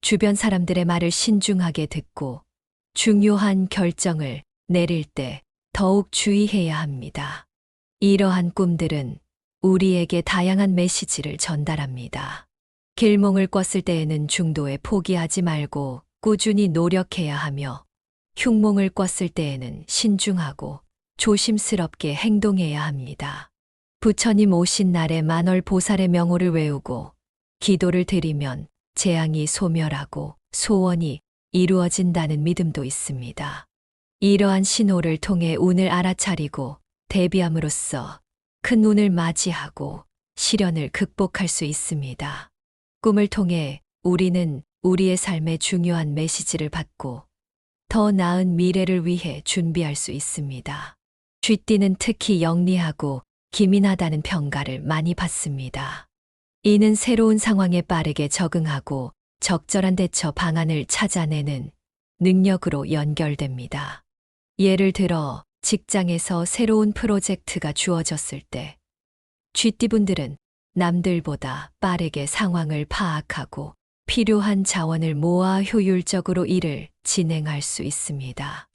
주변 사람들의 말을 신중하게 듣고 중요한 결정을 내릴 때 더욱 주의해야 합니다. 이러한 꿈들은 우리에게 다양한 메시지를 전달합니다. 길몽을 꿨을 때에는 중도에 포기하지 말고 꾸준히 노력해야 하며, 흉몽을 꿨을 때에는 신중하고 조심스럽게 행동해야 합니다. 부처님 오신 날에 만월 보살의 명호를 외우고 기도를 드리면 재앙이 소멸하고 소원이 이루어진다는 믿음도 있습니다. 이러한 신호를 통해 운을 알아차리고 대비함으로써 큰 운을 맞이하고 시련을 극복할 수 있습니다. 꿈을 통해 우리는 우리의 삶에 중요한 메시지를 받고 더 나은 미래를 위해 준비할 수 있습니다. 쥐띠는 특히 영리하고 기민하다는 평가를 많이 받습니다. 이는 새로운 상황에 빠르게 적응하고 적절한 대처 방안을 찾아내는 능력으로 연결됩니다. 예를 들어 직장에서 새로운 프로젝트가 주어졌을 때 쥐띠분들은 남들보다 빠르게 상황을 파악하고 필요한 자원을 모아 효율적으로 일을 진행할 수 있습니다.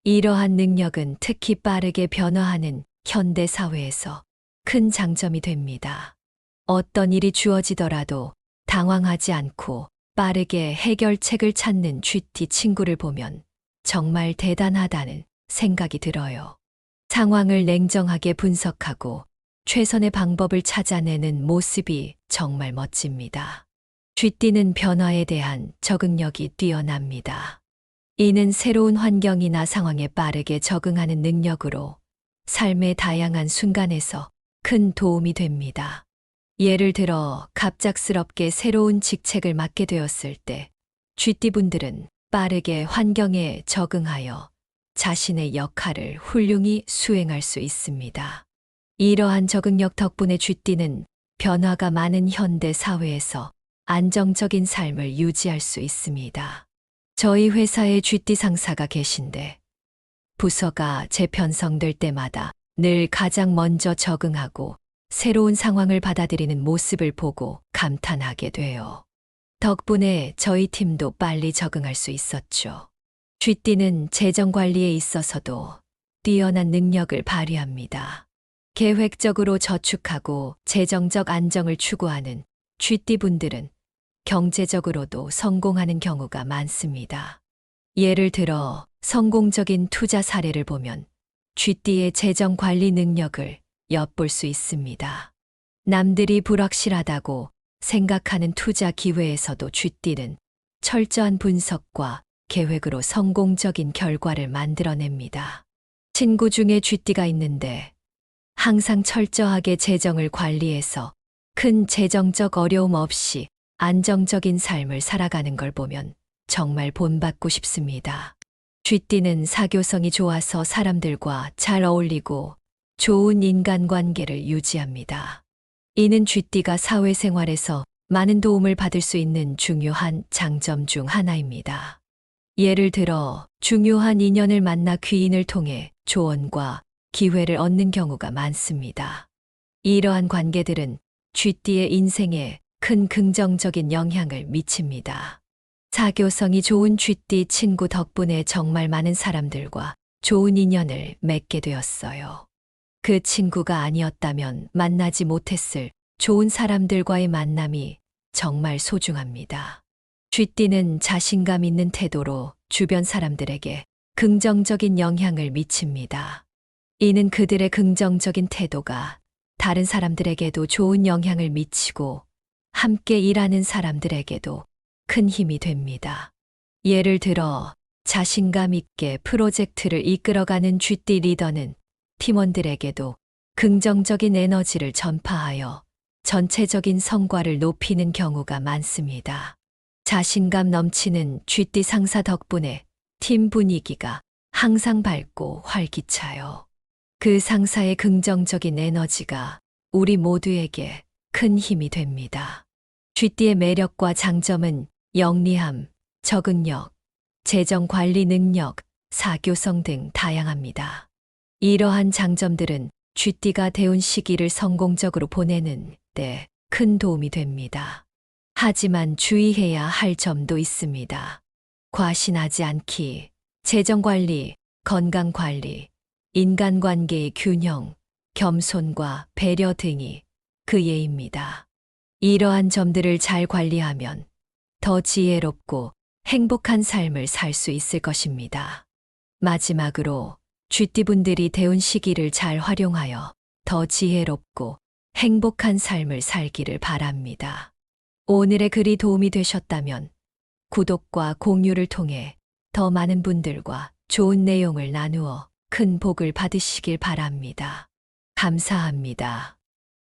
이러한 능력은 특히 빠르게 변화하는 현대 사회에서 큰 장점이 됩니다. 어떤 일이 주어지더라도 당황하지 않고 빠르게 해결책을 찾는 쥐띠 친구를 보면 정말 대단하다는 생각이 들어요. 상황을 냉정하게 분석하고 최선의 방법을 찾아내는 모습이 정말 멋집니다. 쥐띠는 변화에 대한 적응력이 뛰어납니다. 이는 새로운 환경이나 상황에 빠르게 적응하는 능력으로 삶의 다양한 순간에서 큰 도움이 됩니다. 예를 들어 갑작스럽게 새로운 직책을 맡게 되었을 때 쥐띠분들은 빠르게 환경에 적응하여 자신의 역할을 훌륭히 수행할 수 있습니다. 이러한 적응력 덕분에 쥐띠는 변화가 많은 현대 사회에서 안정적인 삶을 유지할 수 있습니다. 저희 회사에 쥐띠 상사가 계신데 부서가 재편성될 때마다 늘 가장 먼저 적응하고 새로운 상황을 받아들이는 모습을 보고 감탄하게 돼요. 덕분에 저희 팀도 빨리 적응할 수 있었죠. 쥐띠는 재정 관리에 있어서도 뛰어난 능력을 발휘합니다. 계획적으로 저축하고 재정적 안정을 추구하는 쥐띠분들은 경제적으로도 성공하는 경우가 많습니다. 예를 들어 성공적인 투자 사례를 보면 쥐띠의 재정 관리 능력을 엿볼 수 있습니다. 남들이 불확실하다고 생각하는 투자 기회에서도 쥐띠는 철저한 분석과 계획으로 성공적인 결과를 만들어냅니다. 친구 중에 쥐띠가 있는데 항상 철저하게 재정을 관리해서 큰 재정적 어려움 없이 안정적인 삶을 살아가는 걸 보면 정말 본받고 싶습니다. 쥐띠는 사교성이 좋아서 사람들과 잘 어울리고 좋은 인간관계를 유지합니다. 이는 쥐띠가 사회생활에서 많은 도움을 받을 수 있는 중요한 장점 중 하나입니다. 예를 들어 중요한 인연을 만나 귀인을 통해 조언과 기회를 얻는 경우가 많습니다. 이러한 관계들은 쥐띠의 인생에 큰 긍정적인 영향을 미칩니다. 사교성이 좋은 쥐띠 친구 덕분에 정말 많은 사람들과 좋은 인연을 맺게 되었어요. 그 친구가 아니었다면 만나지 못했을 좋은 사람들과의 만남이 정말 소중합니다. 쥐띠는 자신감 있는 태도로 주변 사람들에게 긍정적인 영향을 미칩니다. 이는 그들의 긍정적인 태도가 다른 사람들에게도 좋은 영향을 미치고 함께 일하는 사람들에게도 큰 힘이 됩니다. 예를 들어 자신감 있게 프로젝트를 이끌어가는 쥐띠 리더는 팀원들에게도 긍정적인 에너지를 전파하여 전체적인 성과를 높이는 경우가 많습니다. 자신감 넘치는 쥐띠 상사 덕분에 팀 분위기가 항상 밝고 활기차요. 그 상사의 긍정적인 에너지가 우리 모두에게 큰 힘이 됩니다. 쥐띠의 매력과 장점은 영리함, 적응력, 재정 관리 능력, 사교성 등 다양합니다. 이러한 장점들은 쥐띠가 대운 시기를 성공적으로 보내는 데 큰 도움이 됩니다. 하지만 주의해야 할 점도 있습니다. 과신하지 않기, 재정관리, 건강관리, 인간관계의 균형, 겸손과 배려 등이 그 예입니다. 이러한 점들을 잘 관리하면 더 지혜롭고 행복한 삶을 살 수 있을 것입니다. 마지막으로 쥐띠분들이 대운 시기를 잘 활용하여 더 지혜롭고 행복한 삶을 살기를 바랍니다. 오늘의 글이 도움이 되셨다면 구독과 공유를 통해 더 많은 분들과 좋은 내용을 나누어 큰 복을 받으시길 바랍니다. 감사합니다.